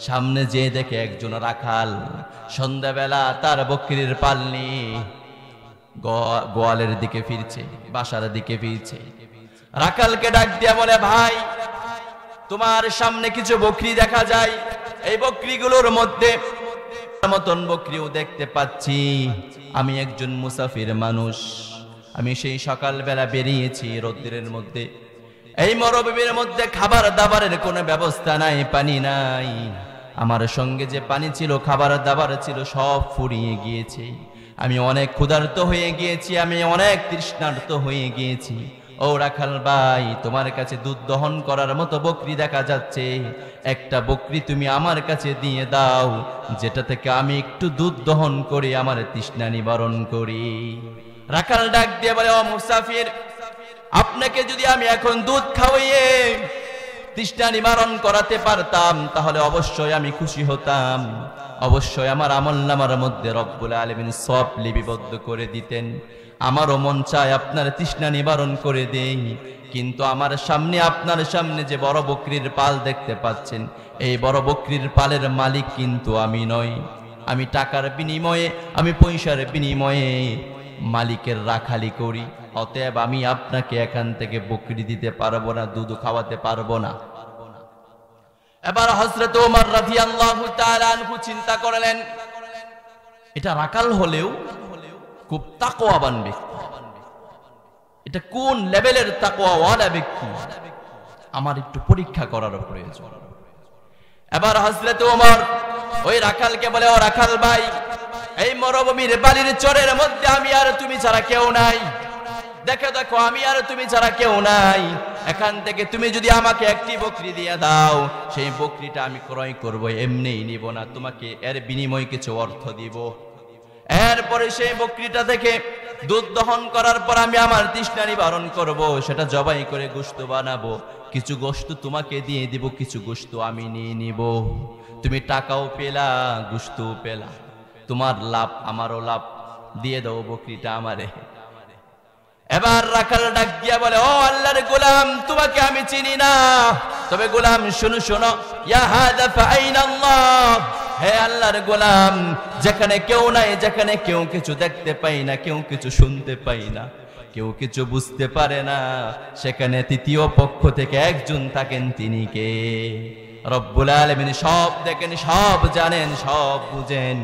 Speaker 1: সামনে যে দেখে একজন রাখাল সন্ধ্যাবেলা তার বকরির পাল নিয়ে গোয়ালের দিকে ফিরছে, বাসার দিকে ফিরছে। রাখালকে ডাক দিয়া বলে, ভাই, তোমার সামনে কিছু বকরি দেখা যায়, এই বকরিগুলোর মধ্যে মতন বকরিও দেখতে পাচ্ছি। আমি একজন মুসাফির মানুষ, আমি সেই সকালবেলা বেরিয়েছি রোদ্রের মধ্যে। এই মরুভূমির মধ্যে খাবার দাবারের কোনো ব্যবস্থা নাই, পানি নাই। আমার সঙ্গে যে পানি ছিল, খাবার দাবার ছিল, সব ফুরিয়ে গিয়েছে। আমি অনেক ক্ষুধার্ত হয়ে গিয়েছি, আমি অনেক তৃষ্ণার্ত হয়ে গিয়েছি। ও রাখাল ভাই, তোমার কাছে দুধ দহন করার মতো বকরি দেখা যাচ্ছে, একটা বকরি তুমি আমার কাছে দিয়ে দাও, যেটা থেকে আমি একটু দুধ দহন করে আমার তৃষ্ণা নিবারণ করি। রাখাল ডাক দিয়ে বলে, ও মুসাফির, আপনাকে যদি আমি এখন দুধ খাওয়াইয়ে তৃষ্ণা নিবারণ করাতে পারতাম, তাহলে অবশ্যই আমি খুশি হতাম, অবশ্যই আমার আমলনামার মধ্যে রব্বুল আলামিন সওয়াব লিপিবদ্ধ করে দিতেন। আমারও মন চায় আপনার তৃষ্ণা নিবারণ করে দেই, কিন্তু আমার সামনে, আপনার সামনে যে বড় বকরির পাল দেখতে পাচ্ছেন, এই বড় বকরির পালের মালিক কিন্তু আমি নই। আমি টাকার বিনিময়ে, আমি পয়সার বিনিময়ে মালিকের রাখালি করি, অতএব আমি আপনাকে এখান থেকে বকরি দিতে পারবো না, দুধ খাওয়াতে পারবো না। এবার হযরত ওমর রাদিয়াল্লাহু তাআলা আনহু চিন্তা করলেন, এটা রাখাল হলেও খুব তাকওয়াবান ব্যক্তি, এটা কোন লেভেলের তাকওয়াওয়ালা ব্যক্তি, আমার একটু পরীক্ষা করার প্রয়োজন। এবার হযরত ওমর ওই রাখালকে বলে, ও রাখাল ভাই, এই মরুভূমির বালির চরের মধ্যে আমি আর তুমি ছাড়া কেউ নাই, দেখো দেখো, আমি আর তুমি ছাড়া কেউ নাই। এখান থেকে তুমি যদি আমাকে একটি বকরি দিয়ে দাও, সেই বকরিটা আমি ক্রয় করব, এমনিই নিব না, তোমাকে এর বিনিময়ে কিছু অর্থ দিব। এরপরে সেই বকরিটা থেকে দুধ দহন করার পর আমি আমার তৃষ্ণা নিবারণ করব, সেটা জবাই করে গোশত বানাবো, কিছু গোশত তোমাকে দিয়ে দিব, কিছু গোশত আমি নিয়ে নিব। তুমি টাকাও পেলা, গোশতও পেলা, তোমার লাভ আমারও লাভ, দিয়ে দাও বকরিটা আমারে। এবার রাখাল ডাক দিয়া বলে, ও আল্লাহর গোলাম, তোমাকে আমি চিনি না, তবে গোলাম শোনো শোনো, ইয়া হাদা ফাইনাল্লাহ, হে আল্লাহর গোলাম, যেখানে কেউ নাই, যেখানে কেউ কিছু দেখতে পাই না, কেউ কিছু শুনতে পাই না, কেউ কিছু বুঝতে পারে না, সেখানে তৃতীয় পক্ষ থেকে একজন থাকেন, তিনি কে? রব্বুল আলামিন সব দেখেন, সব জানেন, সব বুঝেন।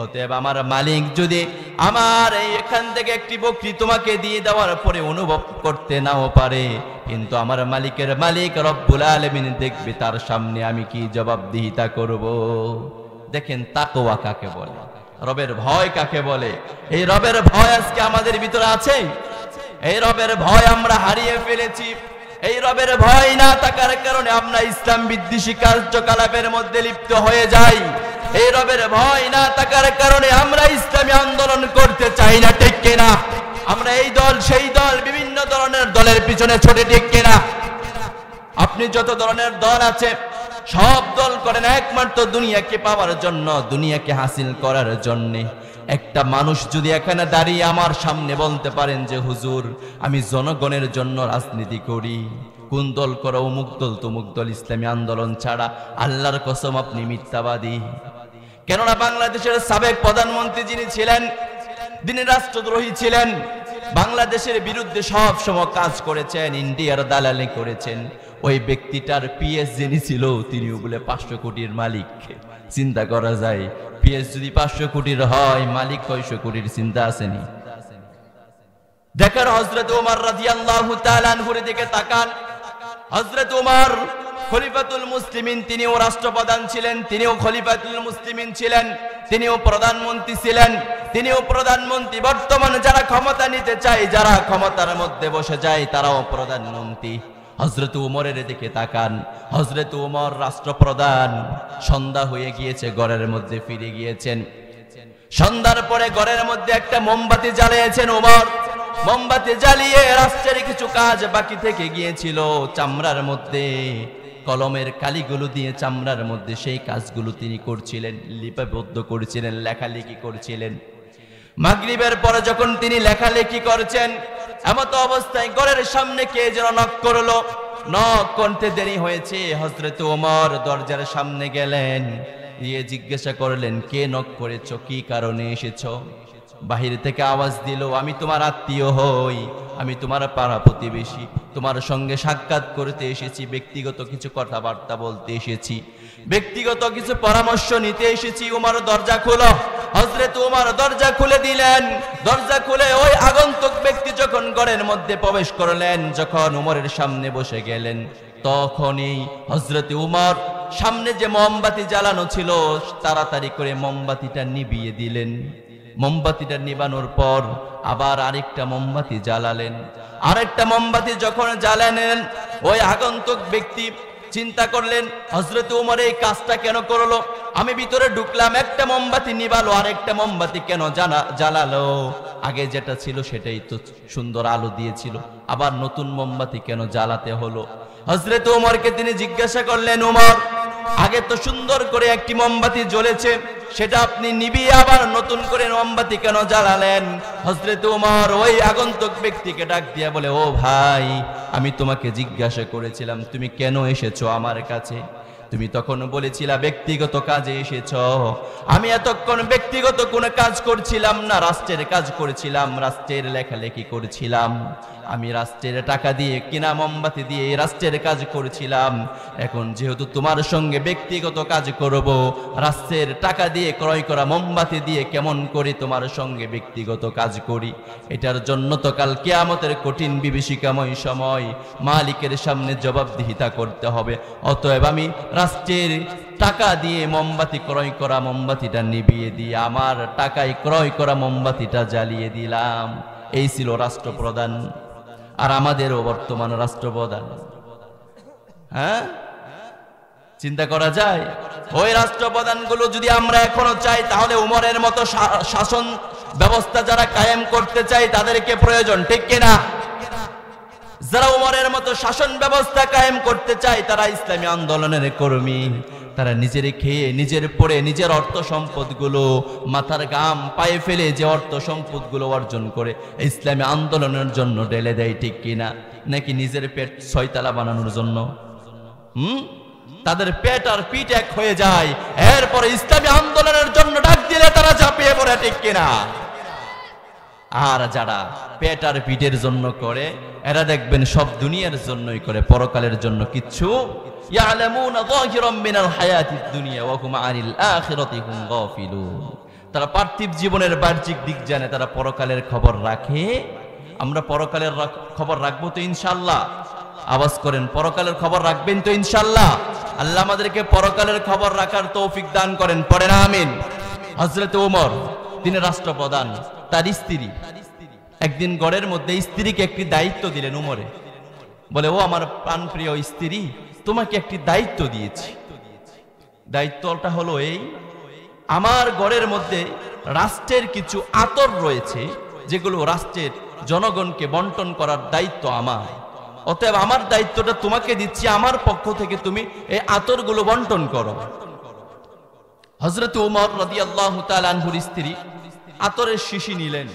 Speaker 1: অতএব আমার মালিক যদি আমার এখান থেকে একটি বকরি তোমাকে দিয়ে দেওয়ার পরে অনুভব করতে নাও পারে, কিন্তু আমার মালিকের মালিক রব্বুল আলামিন দেখবে তার সামনে আমি কি জবাবদিহিতা করব। দেখেন তাকওয়া কাকে বলে, রবের ভয় কাকে বলে। এই রবের ভয় আজকে আমাদের ভিতরে আছে? এই রবের ভয় আমরা হারিয়ে ফেলেছি। এই রবের ভয় না থাকার কারণে আমরা ইসলাম বিদ্বেষী কার্যকলাপের মধ্যে লিপ্ত হয়ে যাই। এই রবের ভয় না থাকার কারণে আমরা ইসলামী আন্দোলন করতে চাই না, ঠিক কিনা? আমরা এই দল সেই দল বিভিন্ন ধরনের দলের পিছনে ছোটে, ঠিক কিনা? আপনি যত ধরনের দল আছে সব দল করেন একমাত্র দুনিয়াকে পাওয়ার জন্য, দুনিয়াকে হাসিল করার জন্য। একটা মানুষ যদি এখানে দাঁড়িয়ে আমার সামনে বলতে পারেন যে হুজুর আমি জনগণের জন্য রাজনীতি করি, কোন দল করো? অমুক দল, তমুক দল, ইসলামী আন্দোলন ছাড়া, আল্লাহর কসম আপনি মিথ্যাবাদী। কেননা বাংলাদেশের সাবেক প্রধানমন্ত্রী যিনি ছিলেন, তিনি রাষ্ট্রদ্রোহী ছিলেন, বাংলাদেশের বিরুদ্ধে সব সময় কাজ করেছেন, ইন্ডিয়ার দালালি করেছেন, ওই ব্যক্তিটার পিএস যিনি ছিল তিনিও বলে 500 কোটির মালিক। চিন্তা করা যায়, পিএস যদি 500 কোটির হয়, মালিক কয়শো কোটির চিন্তা আসেনি? দেখেন হযরত ওমর রাদিয়াল্লাহু তাআলা আনহুর দিকে তাকান। হযরত ওমর খলিফাতুল মুসলিমিন, তিনিও রাষ্ট্রপ্রধান ছিলেন, তিনিও খলিফাতুল মুসলিমিন ছিলেন, তিনিও প্রধানমন্ত্রী ছিলেন, তিনিও প্রধানমন্ত্রী। বর্তমানে যারা ক্ষমতা নিতে চায়, যারা ক্ষমতার মধ্যে বসে যায়, তারাও প্রধানমন্ত্রী। হযরত ওমরের দিকে তাকান, হযরত ওমর রাষ্ট্রপ্রধান। সন্ধ্যা হয়ে গিয়েছে, ঘরের মধ্যে ফিরে গিয়েছেন। সন্ধ্যার পরে ঘরের মধ্যে একটা মোমবাতি জ্বালিয়েছেন ওমর। মোমবাতি জ্বালিয়ে রাষ্ট্রের কিছু কাজ বাকি থেকে গিয়েছিল, চামড়ার মধ্যে কলমের কালিগুলো দিয়ে চামড়ার মধ্যে সেই কাজগুলো তিনি করছিলেন, লিপিবদ্ধ করছিলেন, লেখালেখি করছিলেন। মাগরিবের পরে যখন তিনি লেখালেখি করছেন, এমত অবস্থায় ঘরের সামনে কে যেন নক করলো। নক করতে দেরি হয়েছে, হযরত ওমর দরজার সামনে গেলেন, গিয়ে জিজ্ঞাসা করলেন, কে নক করেছো, কি কারণে এসেছো? বাহির থেকে আওয়াজ দিল, আমি তোমার আত্মীয় হই, আমি তোমার পাড়া প্রতিবেশী, তোমার সঙ্গে সাক্ষাৎ করতে এসেছি, ব্যক্তিগত কিছু কথাবার্তা বলতে এসেছি, ব্যক্তিগত কিছু পরামর্শ নিতে এসেছি। ওমর দরজা খোলো। হযরত ওমর দরজা খুলে দিলেন। দরজা খুলে ওই আগন্তুক ব্যক্তি যখন ঘরের মধ্যে প্রবেশ করলেন, যখন ওমরের সামনে বসে গেলেন, তখনই হযরত ওমর সামনে যে মোমবাতি জ্বালানো ছিল, তাড়াতাড়ি করে মোমবাতিটা নিভিয়ে দিলেন। মোমবাতিটা নিবানোর পর আবার আরেকটা মোমবাতি জ্বালালেন। আরেকটা মোমবাতি যখন জ্বালালেন, ওই আগন্তুক ব্যক্তি চিন্তা করলেন, হযরত ওমর এই কাজটা কেন করলো? আমি ভিতরে ঢুকলাম, একটা মোমবাতি নিবালো, আরেকটা মোমবাতি কেন জ্বালালো? আগে যেটা ছিল সেটাই তো সুন্দর আলো দিয়েছিল, আবার নতুন মোমবাতি কেন জ্বালাতে হলো? হযরত ওমরকে তিনি জিজ্ঞাসা করলেন, ওমর, আগে তো সুন্দর করে একটি মোমবাতি জ্বলেছে, সেটা আপনি নিভিয়ে আবার নতুন করে মোমবাতি কেন জ্বালালেন? হযরত ওমর ওই আগন্তুক ব্যক্তিকে ডাক দিয়া বলে, ও ভাই, আমি তোমাকে জিজ্ঞাসা করেছিলাম তুমি কেন এসেছো আমার কাছে? তুমি তখন বলেছিলা ব্যক্তিগত কাজে এসেছো। আমি এতক্ষণ ব্যক্তিগত কোনো কাজ করছিলাম না, রাষ্ট্রের কাজ করেছিলাম, রাষ্ট্রের লেখালেখি করেছিলাম। আমি রাষ্ট্রের টাকা দিয়ে কিনা মোমবাতি দিয়ে রাষ্ট্রের কাজ করেছিলাম। এখন যেহেতু তোমার সঙ্গে ব্যক্তিগত কাজ করব, রাষ্ট্রের টাকা দিয়ে ক্রয় করা মোমবাতি দিয়ে কেমন করে তোমার সঙ্গে ব্যক্তিগত কাজ করি? এটার জন্য তো কাল কিয়ামতের কঠিন বিভীষিকাময় সময় মালিকের সামনে জবাবদিহিতা করতে হবে। অতএব আমি রাষ্ট্রের টাকা দিয়ে মোমবাতি ক্রয় করা মোমবাতিটা নিভিয়ে দিয়ে আমার টাকায় ক্রয় করা মোমবাতিটা জ্বালিয়ে দিলাম। এই ছিল রাষ্ট্রপ্রধান। আর আমাদেরও বর্তমান রাষ্ট্রপ্রধান। হ্যাঁ, চিন্তা করা যায়? ওই রাষ্ট্রপ্রধানগুলো যদি আমরা এখনো চাই, তাহলে উমরের মতো শাসন ব্যবস্থা যারা কায়েম করতে চাই তাদেরকে প্রয়োজন, ঠিক কিনা? যারা উমরের মতো শাসন ব্যবস্থা কায়েম করতে চায় তারা ইসলামী আন্দোলনের কর্মী। তারা নিজের খেয়ে, নিজের পড়ে, নিজের অর্থ সম্পদগুলো মাথার ঘাম পায়ে ফেলে যে অর্থ সম্পদগুলো অর্জন করে ইসলামী আন্দোলনের জন্য ঢেলে দেয়, ঠিক কিনা? নাকি নিজের পেট ছয়তলা বানানোর জন্য? তাদের পেট আর পিঠ এক হয়ে যায়, এরপরে ইসলামী আন্দোলনের জন্য ডাক দিলে তারা ঝাঁপিয়ে পড়ে, ঠিক কিনা? আর যারা পেট আর পিঠের জন্য করে, এরা দেখবেন সব দুনিয়ার জন্যই করে, পরকালের জন্য কিচ্ছু। ইয়ালামুনা যাহিরাম মিনাল হায়াতিদ দুনিয়া ওয়া হুম আনিল আখিরাতি হুম গাফিলুন। তারা পার্থিব জীবনের বাহ্যিক দিক জানে, তারা পরকালের খবর রাখে। আমরা পরকালের খবর রাখবো তো ইনশাআল্লাহ? আওয়াজ করেন, পরকালের খবর রাখবেন তো ইনশাআল্লাহ? আল্লাহ আমাদেরকে পরকালের খবর রাখার তৌফিক দান করেন, পড়েন আমিন। হযরত ওমর তিনি রাষ্ট্রপ্রধান, তার স্ত্রী একদিন ঘরের মধ্যে স্ত্রীকে একটি দায়িত্ব দিলেন উমরে। বলে, ও আমার প্রাণপ্রিয় স্ত্রী, তোমাকে একটি দায়িত্ব দিয়েছি। দায়িত্বটা হলো এই, আমার ঘরের মধ্যে রাষ্ট্রের কিছু আতর রয়েছে, যেগুলো রাষ্ট্রের জনগণকে বন্টন করার দায়িত্ব আমার। অতএব আমার দায়িত্বটা তোমাকে দিচ্ছি, আমার পক্ষ থেকে তুমি এই আতরগুলো বন্টন করো। হযরত ওমর রাদিয়াল্লাহু তাআলা আনহুর স্ত্রী আতরের শিশি নিলেন,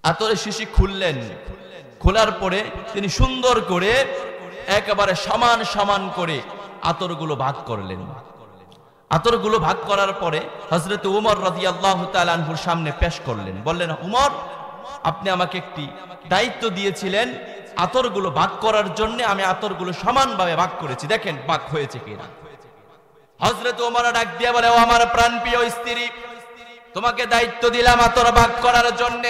Speaker 1: আতরের শিশি খুললেন। খোলার পরে তিনি সুন্দর করে একেবারে সমান সমান করে আতরগুলো ভাগ করলেন। আতরগুলো ভাগ করার পরে হযরত ওমর রাদিয়াল্লাহু তাআলা আনহুর সামনে পেশ করলেন। বললেন, উমর, আপনি আমাকে একটি দায়িত্ব দিয়েছিলেন আতরগুলো ভাগ করার জন্য, আমি আতরগুলো সমানভাবে ভাগ করেছি, দেখেন ভাগ হয়েছে কিনা। হযরত ওমর ডাক দিয়ে বলে, ও আমার প্রাণপ্রিয় স্ত্রী, তোমাকে দায়িত্ব দিলাম আতর ভাগ করার জন্য,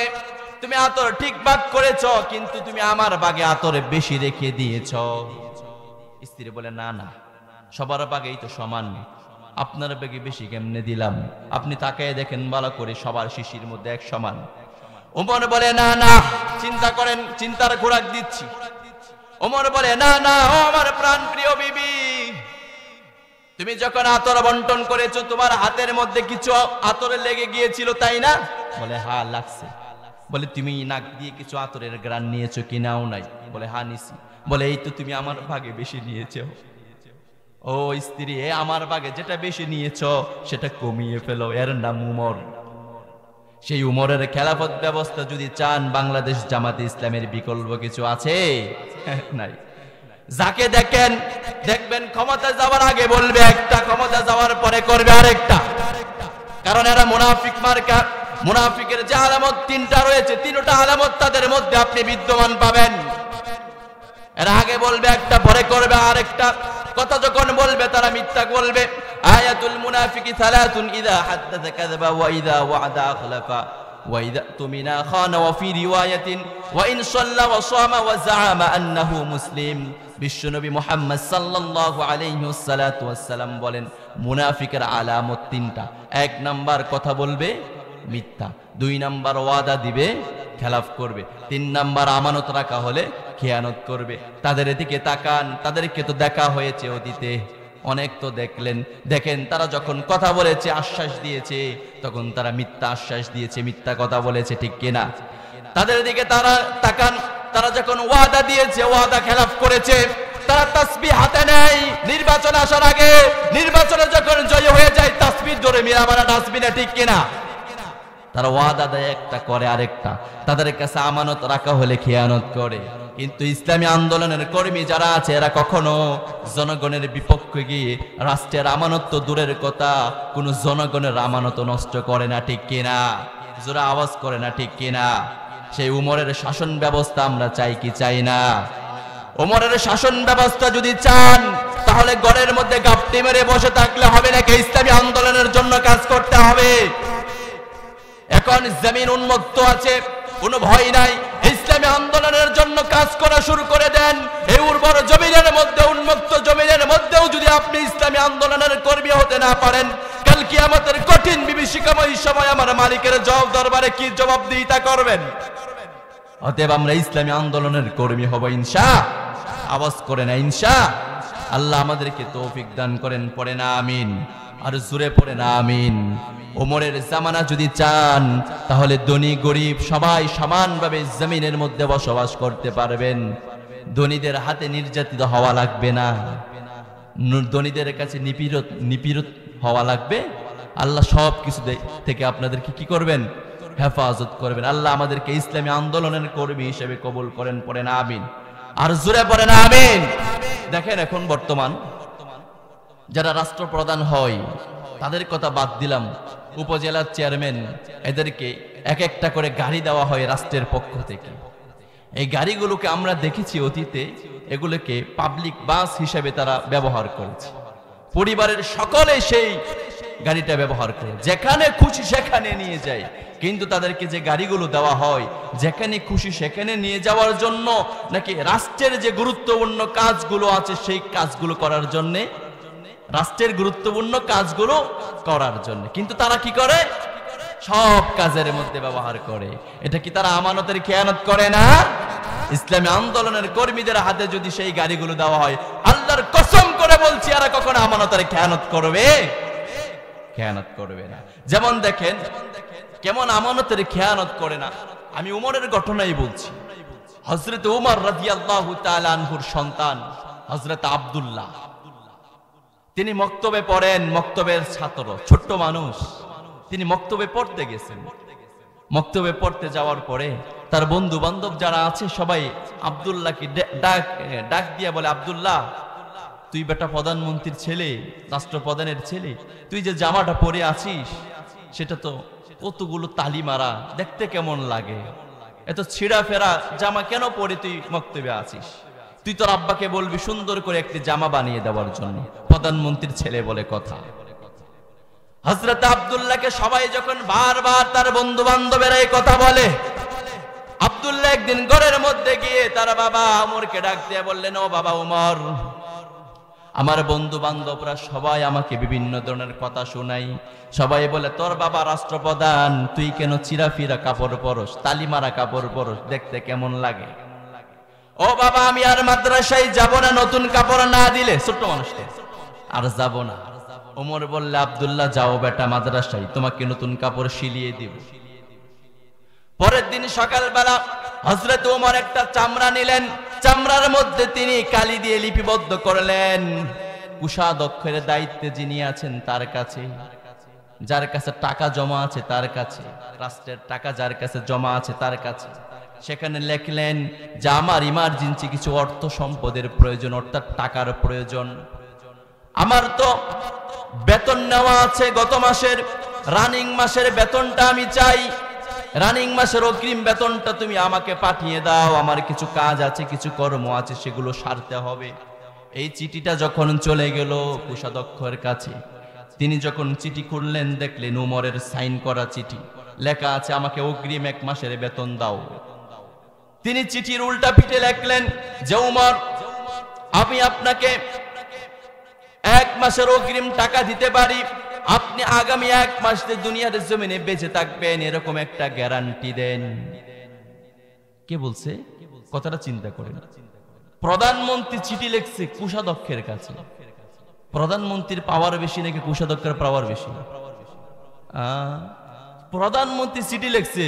Speaker 1: তুমি আতর ঠিক ভাগ করেছো, কিন্তু তুমি আমার ভাগে আতর বেশি রেখে দিয়েছো। স্ত্রী বলে, না না, সবার ভাগেই তো সমান, আপনার ভাগে বেশি কেমনে দিলাম? আপনি তাকায় দেখেন ভালো করে, সবার শিশির মধ্যে এক সমান। ওমর বলে, না না, চিন্তা করেন, চিন্তার খোরাক দিচ্ছি। ওমর বলে, না না, ও আমার প্রাণ প্রিয় বিবি, তুমি যখন আতর বন্টন করেছো তোমার হাতের মধ্যে কিছু আতরে লেগে গিয়েছিল, তাই না? বলে, হ্যাঁ লাগছে। বলে, তুমি নাক দিয়ে কিছু আতরের গ্রান নিয়েছো কি নাও নাই? বলে, হ্যাঁ নিছি। বলে, এই তো তুমি আমার ভাগে বেশি নিয়েছো। ও স্ত্রী, আমার ভাগে যেটা বেশি নিয়েছো সেটা কমিয়ে ফেলো, এর নাম উমর। সেই উমরের খেলাফত ব্যবস্থা যদি চান, বাংলাদেশ জামাতে ইসলামের বিকল্প কিছু আছে? নাই। যাকে দেখেন দেখবেন ক্ষমতা যাওয়ার আগে বলবে একটা, ক্ষমতা যাওয়ার পরে করবে আরেকটা, কারণ এরা মুনাফিক মার্কা। মুনাফিকের যে আলামত তিনটা রয়েছে, তিনটা আলামত তাদের মধ্যে আপনি বিদ্যমান পাবেন। এরা আগে বলবে একটা, পরে করবে আরেকটা। কথা যখন বলবে তারা মিথ্যা বলবে। আয়াতুল মুনাফিকি সালাতুন, ইযা হাদাসা কাযাবা ওয়া ইযা ওয়া'দা আখলাফা ওয়া ইযা তুমিনা খানা ওয়া ফি রিওয়ায়াতিন ওয়া ইন সাল্লা ওয়া সামা ওয়া যাআমা আন্নাহু মুসলিম। বিশ্বনবী মুহাম্মদ সাল্লাল্লাহু আলাইহি ওয়াসাল্লাম বলেন, মুনাফিকের আলামত তিনটা। এক নাম্বার কথা বলবে মিথ্যা, দুই নাম্বার ওয়াদা দিবে খেলাফ করবে, তিন নাম্বার আমানত রাখা হলে খেয়ানত করবে। তাদের দিকে তাকান, তাদেরকে তো দেখা হয়েছে অতীতে, অনেক তো দেখলেন। দেখেন তারা যখন কথা বলেছে, আশ্বাস দিয়েছে, তখন তারা মিথ্যা আশ্বাস দিয়েছে, মিথ্যা কথা বলেছে, ঠিক কিনা? তাদের দিকে তারা তাকান, তারা যখন ওয়াদা দিয়েছে, ওয়াদা খেলাফ করেছে। তারা তাসবিহ হাতে নেয় নির্বাচন আসার আগে, নির্বাচনে যখন জয় হয়ে যায় তাসবিহ ধরে মিরামারা ডাস্টবিনে, ঠিক কিনা? তারা ওয়াদা দেয় একটা, করে আরেকটা। তাদের কাছে আমানত রাখা হলে খেয়ানত করে। কিন্তু ইসলামী আন্দোলনের কর্মী যারা আছে, এরা কখনো জনগণের বিপক্ষে গিয়ে রাষ্ট্রের আমানত তো দূরের কথা, কোন জনগণের আমানত নষ্ট করে না, ঠিক কিনা? জোরে আওয়াজ করে না, ঠিক কিনা? সেই উমরের শাসন ব্যবস্থা আমরা চাই কি চাই না? উমরের শাসন ব্যবস্থা যদি চান, তাহলে ঘরের মধ্যে গাপটি মেরে বসে থাকলে হবে নাকি? ইসলামী আন্দোলনের জন্য কাজ করতে হবে। এখন জমিন উন্মুক্ত আছে, কোনো ভয় নাই, ইসলামী আন্দোলনের জন্য কাজ করা শুরু করে দেন। এই উর্বর জমিনের মধ্যে, উন্মুক্ত জমিনের মধ্যেও যদি আপনি ইসলামী আন্দোলনের কর্মী হতে না পারেন, কাল কিয়ামতের কঠিন বিভীষিকাময় সময় আমার মালিকের দরবারে কি জবাবদিহিতা করবেন? অতএব আমরা ইসলামী আন্দোলনের কর্মী হব ইনশাআল্লাহ। আওয়াজ করে না ইনশাআল্লাহ। আল্লাহ আমাদেরকে তৌফিক দান করেন, পড়ে না আমিন, আর জোরে পড়ে না আমিন। ওমরের জামানা যদি চান, তাহলে ধনী গরিব সবাই সমানভাবে জমিনের মধ্যে বসবাস করতে পারবেন। ধনীদের হাতে নির্যাতিত হওয়া লাগবে না, ধনীদের কাছে নিপীড়িত হওয়া লাগবে। আল্লাহ সব কিছু থেকে আপনাদেরকে কি করবেন? হেফাজত করবেন। আল্লাহ আমাদেরকে ইসলামী আন্দোলনের কর্মী হিসেবে কবুল করেন, পড়েন আমিন, আর জোরে পড়েন আমিন। দেখেন এখন বর্তমান যারা রাষ্ট্রপ্রধান হয়, তাদের কথা বাদ দিলাম, উপজেলার চেয়ারম্যান, এদেরকে এক একটা করে গাড়ি দেওয়া হয় রাষ্ট্রের পক্ষ থেকে। এই গাড়িগুলোকে আমরা দেখেছি অতীতে, এগুলোকে পাবলিক বাস হিসেবে তারা ব্যবহার করেছে। পরিবারের সকলে সেই গাড়িটা ব্যবহার করে, যেখানে খুশি সেখানে নিয়ে যায়। কিন্তু তাদেরকে যে গাড়িগুলো দেওয়া হয়, যেখানে খুশি সেখানে নিয়ে যাওয়ার জন্য নাকি রাষ্ট্রের যে গুরুত্বপূর্ণ কাজগুলো আছে সেই কাজগুলো করার জন্য, রাষ্ট্রের গুরুত্বপূর্ণ কাজগুলো করার জন্য। কিন্তু তারা কি করে? সব কাজের মধ্যে ব্যবহার করে। এটা কি তারা আমানতের খেয়ানত করে না? ইসলামী আন্দোলনের কর্মীদের হাতে যদি সেই গাড়িগুলো দেওয়া হয়, আল্লাহর কসম করে বলছি, এরা কখনো আমানতের খেয়ানত করবে? খেয়ানত করবে না। যেমন দেখেন কেমন আমানতের খেয়ানত করে না। আমি উমরের ঘটনাই বলছি। হযরত উমর রাদিয়াল্লাহু তাআলা আনহুর সন্তান হযরত আব্দুল্লাহ, তিনি মক্তবে পড়েন, মক্তবের ছাত্র, ছোট্ট মানুষ। তিনি মক্তবে পড়তে গেছেন। মক্তবে পড়তে যাওয়ার পরে তার বন্ধু বান্ধব যারা আছে সবাই আব্দুল্লাহকে ডাক দিয়ে বলে, আব্দুল্লাহ, তুই বেটা প্রধানমন্ত্রীর ছেলে, রাষ্ট্রপ্রধানের ছেলে, তুই যে জামাটা পরে আছিস সেটা তো কতগুলো তালি মারা, দেখতে কেমন লাগে? এত ছিঁড়া ফেরা জামা কেন পরে তুই বক্তব্যে আছিস? তুই তোর আব্বাকে বলবি সুন্দর করে একটি জামা বানিয়ে দেওয়ার জন্য। প্রধানমন্ত্রীর ছেলে বলে কথা। হযরত আব্দুল্লাহকে সবাই যখন বারবার তার বন্ধু বান্ধবেরা এই কথা বলে, আব্দুল্লাহ একদিন ঘরের মধ্যে গিয়ে তার বাবা ওমরকে ডাক দিয়ে বললেন, ও বাবা ওমর, আমার বন্ধু বান্ধবরা সবাই আমাকে বিভিন্ন ধরনের কথা শোনাই। সবাই বলে তোর বাবা রাষ্ট্রপ্রধান, তুই কেন চিরাফিরা কাপড় পরস, তালিমারা কাপড় পরস, দেখতে কেমন লাগে? ও বাবা, আমি আর মাদ্রাসায় যাব না নতুন কাপড় না দিলে। ছোট্ট মানুষকে আর যাব না। ওমর বললে, আব্দুল্লাহ যাও বেটা মাদ্রাসায়, তোমাকে নতুন কাপড় সিলিয়ে দিব। পরের দিন সকালবেলা হযরত ওমর একটা চামড়া নিলেন, চামড়ার মধ্যে তিনি কালি দিয়ে লিপিবদ্ধ করলেন কোষাধ্যক্ষের দায়িত্বে যিনি আছেন তার কাছে, যার কাছে টাকা জমা আছে তার কাছে, রাষ্ট্রের টাকা যার কাছে জমা আছে তার কাছে। সেখানে লিখলেন যে আমার ইমার্জেন্সি কিছু অর্থ সম্পদের প্রয়োজন, অর্থাৎ টাকার প্রয়োজন। আমার তো বেতন নেওয়া আছে গত মাসের, রানিং মাসের বেতনটা আমি চাই। রানিং মাসের অগ্রিম বেতনটা তুমি আমাকে পাঠিয়ে দাও, আমার কিছু কাজ আছে, কিছু কর্ম আছে, সেগুলো সারতে হবে। এই চিঠিটা যখন চলে গেল কোষাধ্যক্ষের কাছে, তিনি যখন চিঠি খুললেন দেখলেন ওমরের সাইন করা চিঠি, লেখা আছে আমাকে অগ্রিম 1 মাসের বেতন দাও। তিনি চিঠির উল্টা পিঠে লিখলেন যে ওমর, আমি আপনাকে 1 মাসের অগ্রিম টাকা দিতে পারি, আপনি আগামী 1 মাস দুনিয়ার জমিনে বেঁচে থাকবেন, এরকম একটা গ্যারান্টি দেন। কে বলছে কথাটা? চিন্তা করেন। প্রধানমন্ত্রী চিঠি লিখছে কোষাধ্যক্ষের কাছে। প্রধানমন্ত্রীর পাওয়ার বেশি নাকি কোষাধ্যক্ষের পাওয়ার বেশি? প্রধানমন্ত্রী চিঠি লিখছে,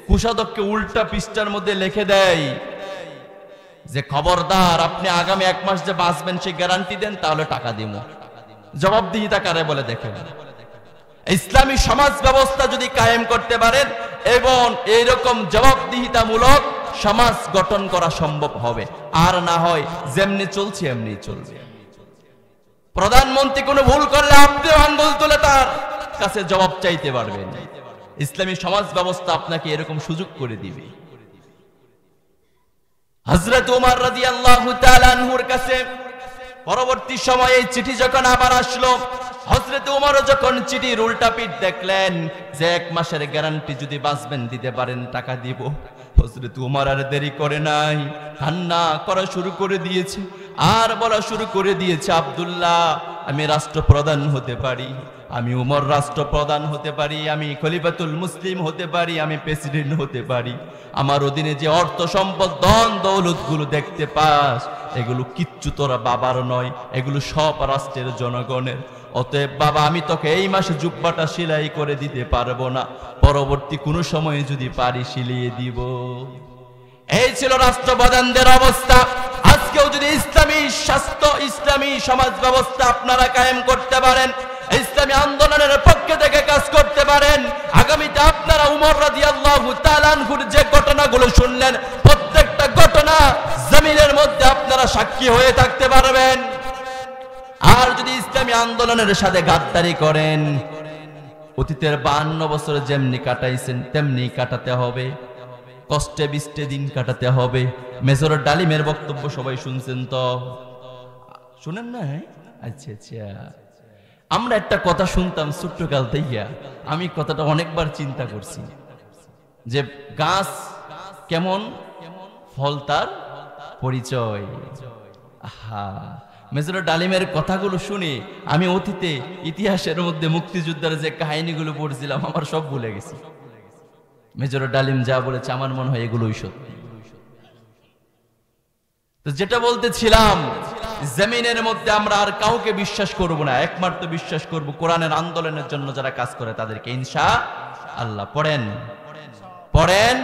Speaker 1: কোষাধ্যক্ষকে উল্টা পৃষ্ঠার মধ্যে লিখে দেয় যে খবরদার, আপনি আগামী 1 মাস যে বাঁচবেন সে গ্যারান্টি দেন, তাহলে টাকা দিব। জবাবদিহিতা কারে বলে দেখেন। ইসলামী সমাজ ব্যবস্থা যদি কায়েম করতে পারেন এবং এইরকম জবাবদিহিতামূলক সমাজ গঠন করা সম্ভব হবে, আর না হয় যেমনি চলছে এমনি চলবে। প্রধানমন্ত্রী কোনো ভুল করলে আপনি আঙ্গুল তুলে তার কাছে জবাব চাইতে পারবেন। ইসলামী সমাজ ব্যবস্থা আপনাকে এরকম সুযোগ করে দিবে। হযরত ওমর রাদিয়াল্লাহু তাআলা আনহুর কাছে পরবর্তী সময়ে এই চিঠি যখন আবার আসলো, হযরত ওমর যখন চিঠির উল্টা পিঠ দেখলেন যে 1 মাসের গ্যারান্টি যদি বাঁচবেন দিতে পারেন টাকা দিব, হযরত ওমর আর দেরি করে নাই, কান্না করা শুরু করে দিয়েছে আর বলা শুরু করে দিয়েছে, আব্দুল্লাহ, আমি রাষ্ট্রপ্রধান হতে পারি, আমি ওমর রাষ্ট্রপ্রধান হতে পারি, আমি খলিফাতুল মুসলিম হতে পারি, আমি প্রেসিডেন্ট হতে পারি, আমার অধীনে যে অর্থ সম্পদ ধন দৌলত গুলো দেখতে পাস, এগুলো কিচ্ছু তোরা বাবার নয়, এগুলো সব রাষ্ট্রের জনগণের। অতএব বাবা, আমি তোকে এই মাসে জুব্বাটা সেলাই করে দিতে পারবো না, পরবর্তী কোনো সময়ে যদি পারি সিলিয়ে দিব। এই ছিল রাষ্ট্রপ্রধানদের অবস্থা। আজকেও যদি ইসলামী স্বাস্থ্য, ইসলামী সমাজ ব্যবস্থা আপনারা কায়েম করতে পারেন, ইসলামী আন্দোলনের পক্ষে থেকে কাজ করতে পারেন, আগামীতে আপনারা উমর রাদিয়াল্লাহু তাআলা আনহুর যে ঘটনাগুলো শুনলেন, প্রত্যেকটা ঘটনা জমিনের মধ্যে আপনারা সাক্ষী হয়ে থাকতে পারবেন। আর যদি ইসলামী আন্দোলনের সাথে গাদ্দারি করেন, অতীতের 52 বছর যেমনি কাটাইছেন তেমনি কাটাতে হবে, কষ্টে বিষ্টে দিন কাটাতে হবে। মেজর ডালিমের বক্তব্য সবাই শুনছেন তো? শুনেন না? আচ্ছা আচ্ছা। আমরা একটা কথা শুনতাম ছোট্টকাল থেকে, আমি কথাটা অনেকবার চিন্তা করছি যে গাছ কেমন, ফল তার পরিচয়। আহা, মেজর ডালিমের কথাগুলো শুনে আমি অতীতে ইতিহাসের মধ্যে মুক্তিযুদ্ধের যে কাহিনীগুলো পড়ছিলাম আমার সব ভুলে গেছি। মেজর ডালিম যা বলেছে আমার মনে হয় এগুলোই সত্যি। তো যেটা বলতেছিলাম, জমিনের মধ্যে আমরা আর কাউকে বিশ্বাস করব না, একমাত্র বিশ্বাস করব কোরআনের আন্দোলনের জন্য যারা কাজ করে তাদেরকে। ইনশাআল্লাহ পড়েন পড়েন,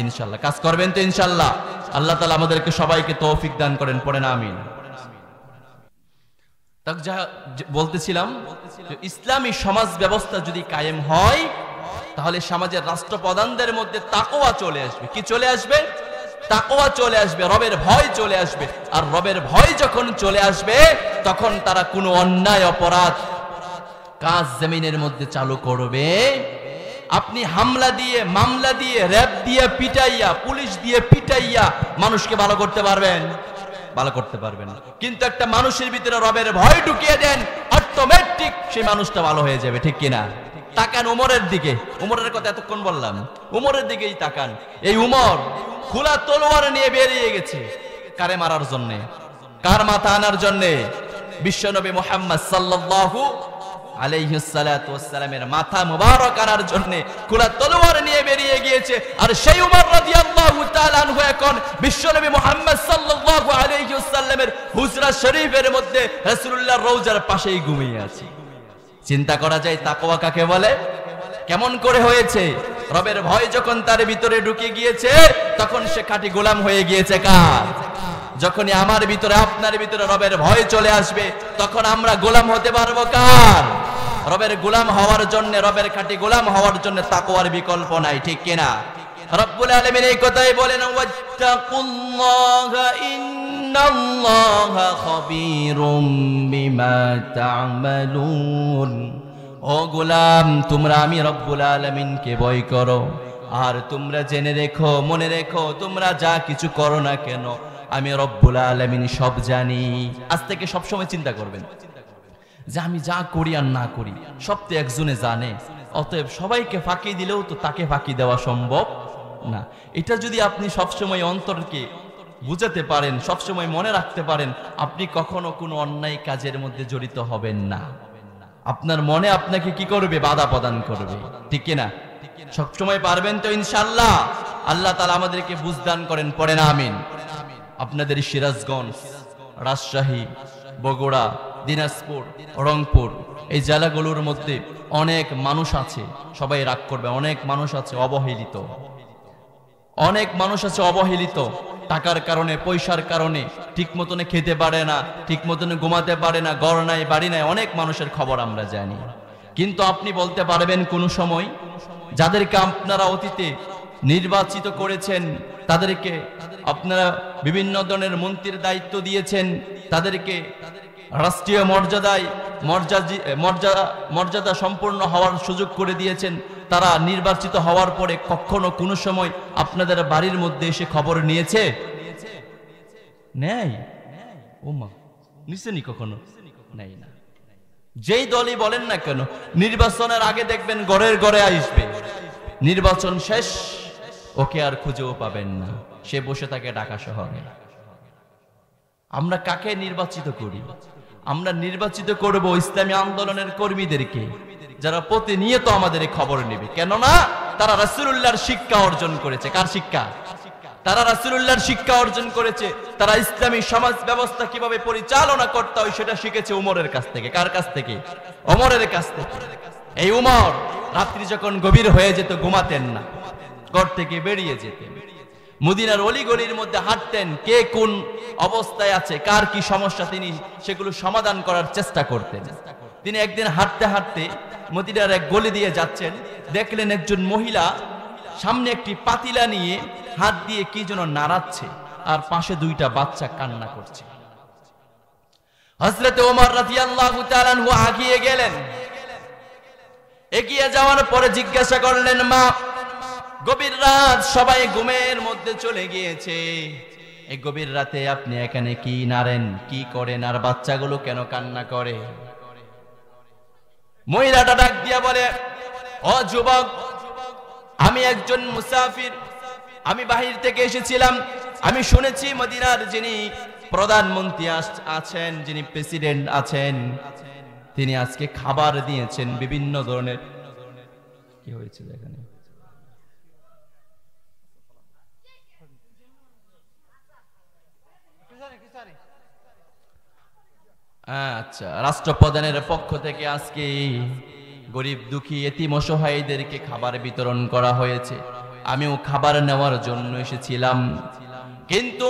Speaker 1: ইনশাআল্লাহ কাজ করবেন তো ইনশাআল্লাহ। আল্লাহ তাআলা আমাদেরকে সবাইকে তৌফিক দান করেন, পড়েন আমিন। তাক যা বলতেছিলাম, ইসলামী সমাজ ব্যবস্থা যদি কায়েম হয় তাহলে সমাজের রাষ্ট্রপ্রধানদের মধ্যে তাকওয়া চলে আসবে। কি চলে আসবে? তাকওয়া চলে আসবে, রবের ভয় চলে আসবে। আর রবের ভয় যখন চলে আসবে তখন তারা কোনো অন্যায় অপরাধ কাজ জমিনের মধ্যে চালু করবে আপনি হামলা দিয়ে, মামলা দিয়ে, র‍্যাব দিয়ে পিটাইয়া, পুলিশ দিয়ে পিটাইয়া মানুষকে ভালো করতে পারবেন? ভালো করতে পারবেন না। কিন্তু একটা মানুষের ভিতরে রবের ভয় ঢুকিয়ে দেন, অটোমেটিক সেই মানুষটা ভালো হয়ে যাবে, ঠিক কিনা? তাকান উমরের দিকে, উমরের কথা এতক্ষণ বললাম, উমরের দিকেই তাকান। এই উমর খোলা তলোয়ার নিয়ে বেরিয়ে গেছে, কারে মারার জন্য? কার মাথা আনার জন্য? বিশ্বনবী মুহাম্মদ সাল্লাল্লাহু আলাইহিস সালাতু ওয়াস সালামের মাথা মুবারক আনার জন্য খোলা তলোয়ার নিয়ে বেরিয়ে গিয়েছে। আর সেই উমর রাদিয়াল্লাহু তাআলা আনহু এখন বিশ্বনবী মুহাম্মদ সাল্লাল্লাহু আলাইহি ওয়াসাল্লামের হুজরা শরীফের মধ্যে রাসূলুল্লাহর রওজার পাশেই ঘুমিয়ে আছে। চিন্তা করা যায় তাকওয়া কাকে বলে? কেমন করে হয়েছে? রবের ভয় যখন তার ভিতরে ঢুকে গিয়েছে, তখন সে খাঁটি গোলাম হয়ে গিয়েছে কার? যখনই আমার ভিতরে, আপনার ভিতরে রবের ভয় চলে আসবে, তখন আমরা গোলাম হতে পারবো কার? রবের গোলাম হওয়ার জন্য, রবের খাঁটি গোলাম হওয়ার জন্য তাকওয়ার বিকল্প নাই, ঠিক কিনা? রব্বুল আলামিন এই কথাই বলেন, ওয়াত্তাকুল্লাহা ইন্নাল্লাহা খাবীরুম বিমা তা'মালুন। ও গোলাম, তোমরা আমি রব্বুল আলামিনকে ভয় করো, আর তোমরা জেনে রেখো, মনে রেখো, তোমরা যা কিছু করো না কেন, আমি রব্বুল আলামিন সব জানি। আজ থেকে সব সময় চিন্তা করবেন যে আমি যা করি আর না করি সব তো একজনে জানে, অতএব সবাইকে ফাঁকি দিলেও তো তাকে ফাঁকি দেওয়া সম্ভব না। এটা যদি আপনি সবসময় অন্তরকে বুঝাতে পারেন, সবসময় মনে রাখতে পারেন, আপনি কখনো কোনো অন্যায় কাজের মধ্যে জড়িত হবেন না। আপনার মনে আপনাকে কি করবে? বাধা প্রদান করবে, ঠিক কিনা? সবসময় পারবেন তো ইনশাআল্লাহ? আল্লাহ তাআলা আমাদেরকে বুঝদান করেন, পড়েন আমিন। আপনাদের সিরাজগঞ্জ, রাজশাহী, বগুড়া, দিনাজপুর, রংপুর এই জেলাগুলোর মধ্যে অনেক মানুষ আছে, সবাই রাগ করবে, অনেক মানুষ আছে অবহেলিত, অনেক মানুষ আছে অবহেলিত। টাকার কারণে, পয়সার কারণে ঠিক মতনে খেতে পারে না, ঠিক মতনে ঘুমাতে পারে না, ঘর নাই, বাড়ি নাই, অনেক মানুষের খবর আমরা জানি। কিন্তু আপনি বলতে পারবেন কোন সময় যাদেরকে আপনারা অতীতে নির্বাচিত করেছেন, তাদেরকে আপনারা বিভিন্ন ধরনের মন্ত্রীর দায়িত্ব দিয়েছেন, তাদেরকে রাষ্ট্রীয় মর্যাদা সম্পূর্ণ হওয়ার সুযোগ করে দিয়েছেন, তারা নির্বাচিত হওয়ার পরে কখনো কোনো সময় আপনাদের বাড়ির মধ্যে এসে খবর নিয়েছে? নেই। ওমা, নিছেনি কখনো? নেই না। যেই দলই বলেন না কেন, নির্বাচনের আগে দেখবেন ঘরের ঘরে আসবে, নির্বাচন শেষ ওকে আর খুঁজেও পাবেন না, সে বসে থাকে ঢাকা শহরে। আমরা কাকে নির্বাচিত করি? আমরা নির্বাচিত করব ইসলামী আন্দোলনের কর্মীদেরকে, যারা প্রতিনিয়ত আমাদের খবর নেবে। কেননা তারা রাসূলুল্লাহর শিক্ষা অর্জন করেছে। কার শিক্ষা? তারা রাসূলুল্লাহর শিক্ষা অর্জন করেছে। তারা ইসলামী সমাজ ব্যবস্থা কিভাবে পরিচালনা করতে হয় সেটা শিখেছে উমরের কাছ থেকে। কার কাছ থেকে? ওমরের কাছ থেকে। এই উমর রাত্রি যখন গভীর হয়ে যেত, ঘুমাতেন না, ঘর থেকে বেরিয়ে যেতেন, মদিনার অলিগলির মধ্যে হাঁটতেন, কে কোন অবস্থায় আছে, কার কি সমস্যা, তিনি সেগুলো সমাধান করার চেষ্টা করতেন। তিনি একদিন হাঁটতে হাঁটতে মদিনার এক গলি দিয়ে যাচ্ছেন, দেখলেন একজন মহিলা সামনে একটি পাতিলা নিয়ে হাত দিয়ে কি যেন নাড়াচ্ছে, আর পাশে দুইটা বাচ্চা কান্না করছে। হযরত ওমর রাদিয়াল্লাহু তাআলা আনহু আগিয়ে গেলেন। এগিয়ে যাওয়ার পরে জিজ্ঞাসা করলেন, মা, গভীর রাত, সবাই ঘুমের মধ্যে চলে গিয়েছে, এই গভীর রাতে আপনি এখানে কি নাড়েন, কি করেন, আর বাচ্চাগুলো কেন কান্না করে? মহিলাটা ডাক দিয়া বলে, ও যুবক, আমি একজন মুসাফির, আমি বাহির থেকে এসেছিলাম, আমি শুনেছি মদিনার যিনি প্রধানমন্ত্রী আছেন, যিনি প্রেসিডেন্ট আছেন, তিনি আজকে খাবার দিয়েছেন বিভিন্ন ধরনের। কি হয়েছিল এখানে? আচ্ছা, রাষ্ট্রপ্রধানের পক্ষ থেকে আজকে গরিব দুঃখী এতিম অসহায়দেরকে খাবার বিতরণ করা হয়েছে। আমিও খাবার নেওয়ার জন্য এসেছিলাম, কিন্তু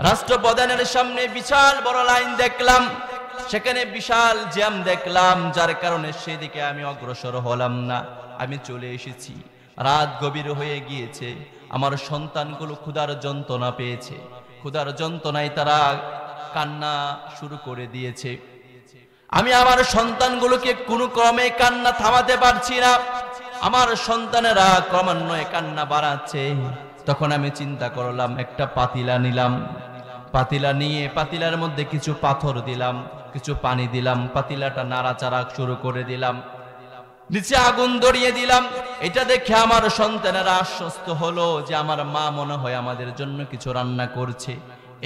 Speaker 1: রাষ্ট্রপ্রধানের সামনে বিশাল বড় লাইন দেখলাম, সেখানে বিশাল জ্যাম দেখলাম, যার কারণে সেদিকে আমি অগ্রসর হলাম না, আমি চলে এসেছি। রাত গভীর হয়ে গিয়েছে, আমার সন্তানগুলো ক্ষুধার যন্ত্রণা পেয়েছে, ক্ষুধার যন্ত্রণায় তারা কান্না শুরু করে দিয়েছে। আমি আমার সন্তানগুলোকে কোনো ক্রমে কান্না থামাতে পারছি না। আমার সন্তানেরা ক্রমান্বয়ে কান্না বাড়াচ্ছে। তখন আমি চিন্তা করলাম, একটা পাতিলা নিলাম, পাতিলা নিয়ে পাতিলার মধ্যে কিছু পাথর দিলাম, কিছু পানি দিলাম, পাতিলাটা নাড়াচাড়া শুরু করে দিলাম, নিচে আগুন ধরিয়ে দিলাম। এটা দেখে আমার সন্তানেরা আশ্বস্ত হলো যে আমার মা মনে হয় আমাদের জন্য কিছু রান্না করছে।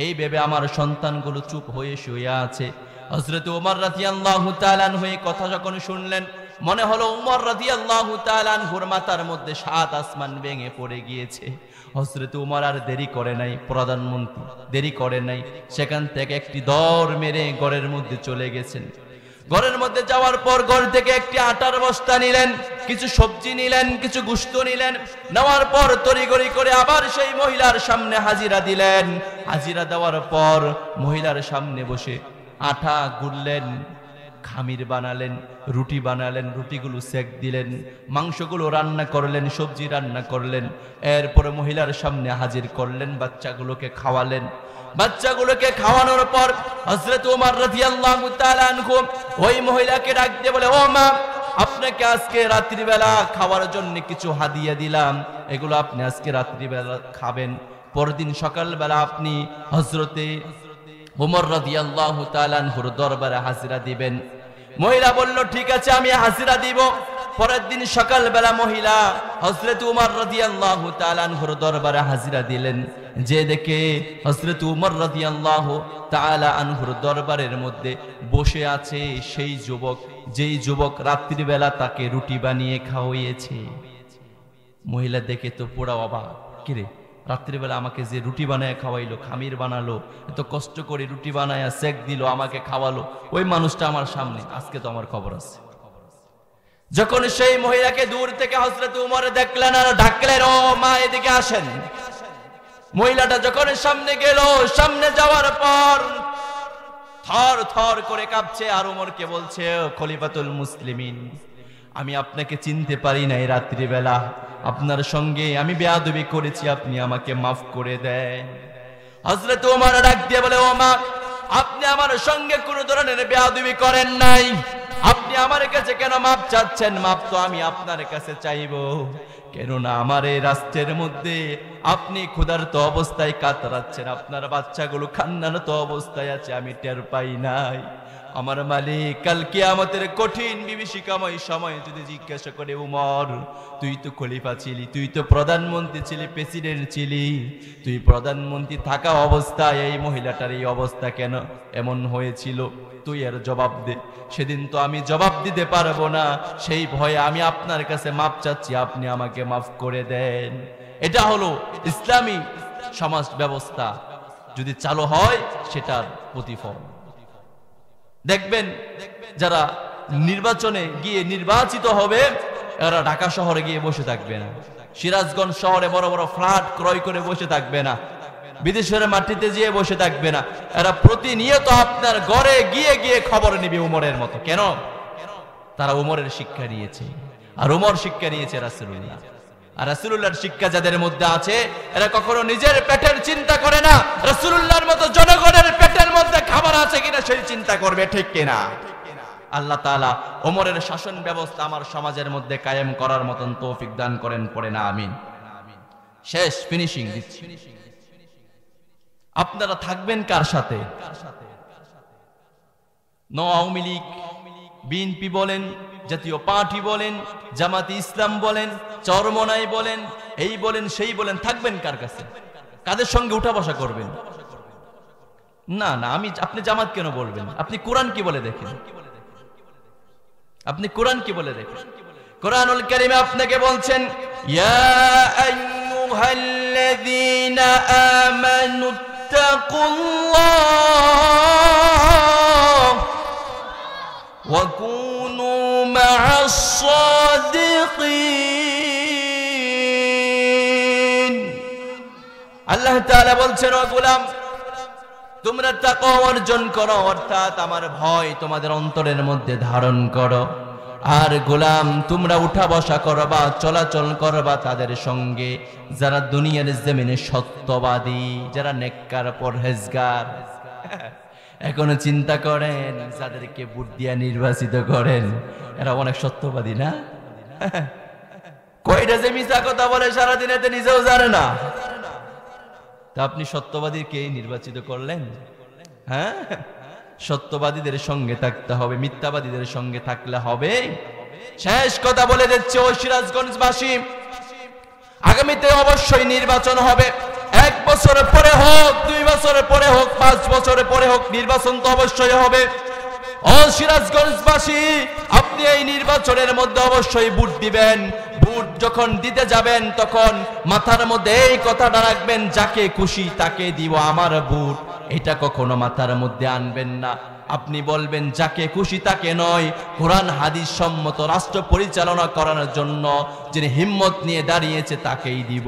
Speaker 1: এই ভেবে আমার সন্তানগুলো চুপ হয়ে শুয়ে আছে। হযরত ওমর রাদিয়াল্লাহু তাআলা আনহু এই কথা যখন শুনলেন, মনে হলো ওমর রাদিয়াল্লাহু তাআলা আনহুর মাথার মধ্যে সাত আসমান ভেঙে পড়ে গিয়েছে। হযরত ওমর আর দেরি করে নাই, প্রধানমন্ত্রী দেরি করে নাই, সেখান থেকে একটি দৌড় মেরে ঘরের মধ্যে চলে গেছেন। ঘরের মধ্যে যাওয়ার পর ঘর থেকে একটি আটার বস্তা নিলেন, কিছু সবজি নিলেন, কিছু গোশত নিলেন। নেওয়ার পর তড়িঘড়ি করে আবার সেই মহিলার সামনে হাজিরা দিলেন। হাজিরা দেওয়ার পর মহিলার সামনে বসে আটা গুললেন, খামির বানালেন, রুটি বানালেন, রুটিগুলো সেক দিলেন, মাংসগুলো রান্না করলেন, সবজি রান্না করলেন। এরপরে মহিলার সামনে হাজির করলেন, বাচ্চাগুলোকে খাওয়ালেন। বাচ্চাগুলোকে খাওয়ানোর পর হযরত ওমর রাদিয়াল্লাহু তাআলা আনহু ওই মহিলাকে ডাক দিয়ে বলে, ও মা, আপনাকে আজকে রাত্রিবেলা খাওয়ার জন্য কিছু হাদিয়া দিলাম, এগুলো আপনি আজকে রাত্রিবেলা খাবেন, পরদিন সকালবেলা আপনি হযরতে ওমর রাদিয়াল্লাহু তাআলা আনহুর দরবারে হাজিরা দিবেন। মহিলা বলল, ঠিক আছে, আমি হাজিরা দিব। পরের দিন সকালবেলা মহিলা হযরত ওমর রাদিয়াল্লাহু তাআলা আনহুর দরবারে হাজিরা দিলেন। যে দেখে হযরত ওমর রাদিয়াল্লাহু তাআলা আনহুর দরবারের মধ্যে বসে আছে সেই যুবক, যেই যুবক রাত্রিবেলা তাকে রুটি বানিয়ে খাওয়িয়েছে। মহিলা দেখে তো পুরা অবাক, কিরে, রাত্রিবেলা আমাকে যে রুটি বানায় খাওয়াইলো, খামির বানালো, এত কষ্ট করে রুটি বানায় সেক দিল, আমাকে খাওয়ালো, ওই মানুষটা আমার সামনে, আজকে তো আমার খবর আছে। যখন সেই মহিলাকে দূর থেকে হযরত ওমর দেখলেন আর ডাকলেন, ও মা, এদিকে আসেন। মহিলাটা যখন সামনে গেল, সামনে যাওয়ার পর থর থর করে কাঁপছে আর ওমরকে বলছে, খলিফাতুল মুসলিমিন, আমি আপনাকে চিনতে পারি নাই, রাত্রিবেলা আপনার সঙ্গে আমি বেয়াদবি করেছি, আপনি আমাকে মাফ করে দেন। হযরত ওমর ডাক দিয়ে বলে, ও মা, আপনি আমার সঙ্গে কোন ধরনের বেয়াদবি করেন নাই, আপনি আমার কাছে কেন মাপ চাচ্ছেন? মাপ তো আমি আপনার কাছে চাইব, কেননা আমার এই রাষ্ট্রের মধ্যে আপনি ক্ষুধার্ত অবস্থায় কাতরাচ্ছেন, আপনার বাচ্চাগুলো খান্নারত অবস্থায় আছে, আমি টের পাই নাই। আমার মালিক কাল কিয়ামতের কঠিন বিভীষিকাময় সময় যদি জিজ্ঞাসা করে, উমর, তুই তো খলিফা ছিলি, তুই তো প্রধানমন্ত্রী ছিলি, প্রেসিডেন্ট ছিলি, তুই প্রধানমন্ত্রী থাকা অবস্থায় এই মহিলাটার এই অবস্থা কেন এমন হয়েছিল? তুই এর জবাব দে। সেদিন তো আমি জবাব দিতে পারবো না, সেই ভয়ে আমি আপনার কাছে মাপ চাচ্ছি, আপনি আমাকে মাফ করে দেন। এটা হলো ইসলামী সমাজ ব্যবস্থা, যদি চালু হয় সেটার প্রতিফল দেখবেন। যারা নির্বাচনে গিয়ে নির্বাচিত হবে, এরা ঢাকা শহরে গিয়ে বসে থাকবে না, সিরাজগঞ্জ শহরে বড় বড় ফ্ল্যাট ক্রয় করে বসে থাকবে না, বিদেশের মাটিতে গিয়ে বসে থাকবে না, এরা প্রতিনিয়ত আপনার ঘরে গিয়ে গিয়ে খবর নেবে উমরের মতো। কেন? তারা উমরের শিক্ষা নিয়েছে, আর উমর শিক্ষা নিয়েছে রাসূলুল্লাহ। আর রাসূলুল্লাহর শিক্ষা যাদের মধ্যে আছে, এরা কখনো নিজের পেটের চিন্তা করে না, রাসূলুল্লাহর মতো জনগণের পেটের মধ্যে খাবার আছে কিনা সেই চিন্তা করবে, ঠিক কিনা? আল্লাহ তাআলা ওমরের শাসন ব্যবস্থা আমার সমাজের মধ্যে কায়েম করার মতন তৌফিক দান করেন, পড়ে না আমিন। শেষ ফিনিশিং দিচ্ছি। আপনারা থাকবেন কার সাথে? আওয়ামী লীগ, বিএনপি বলেন, জাতীয় পার্টি বলেন, জামাতে ইসলাম বলেন, চরমনাই বলেন, এই বলেন সেই বলেন, থাকবেন কার কাছে? কাদের সঙ্গে উঠা বসা করবেন? না না, আপনি জামাত কেন বলবেন? আপনি কোরআন কি বলে দেখেন, আপনি কোরআন কি বলে দেখেন। কোরআনুল কারীমে আপনাকে বলছেন, ইয়া আইয়ুহাল্লাযীনা আমানু ইত্তাকুল্লাহ ওয়া কুনু মা'আস সাদিকিন। আল্লাহ তাআলা বলছেন, ও গোলাম, তোমরা তাকওয়া অর্জন করো, অর্থাৎ আমার ভয় তোমাদের অন্তরের মধ্যে ধারণ করো। আর গোলাম, তোমরা উঠা বসা করবা, চলাচল করবা তাদের সঙ্গে যারা দুনিয়ার জমিনে সত্যবাদী, যারা নেককার পরহেজগার। এখনো চিন্তা করেন, যাদেরকে ভোট দিয়া নির্বাচিত করেন এরা অনেক সত্যবাদী না? কয়টা যে মিছা কথা বলে সারাদিন এতে নিজেও জানে না। তা আপনি সত্যবাদীকে নির্বাচিত করলেন? হ্যাঁ, সত্যবাদীদের সঙ্গে থাকতে হবে, মিথ্যাবাদীদের সঙ্গে থাকলে হবে? শেষ কথা বলে দিচ্ছে ও সিরাজগঞ্জবাসী, আগামীতে অবশ্যই নির্বাচন হবে। 1 বছর পরে হোক, 2 বছর পরে হোক, 5 বছর পরে হোক, নির্বাচন তো অবশ্যই হবে। ও সিরাজগঞ্জবাসী, আপনি এই নির্বাচনের মধ্যে অবশ্যই ভোট দিবেন। ভোট যখন দিতে যাবেন তখন মাথার মধ্যে এই কথাটা রাখবেন, যাকে খুশি তাকে দিব আমার ভোট। এটা কখনো মাথার মধ্যে আনবেন না। আপনি বলবেন যাকে খুশি তাকে নয়, কোরআন হাদিস সম্মত রাষ্ট্র পরিচালনা করার জন্য যিনি হিম্মত নিয়ে দাঁড়িয়েছে তাকেই দিব।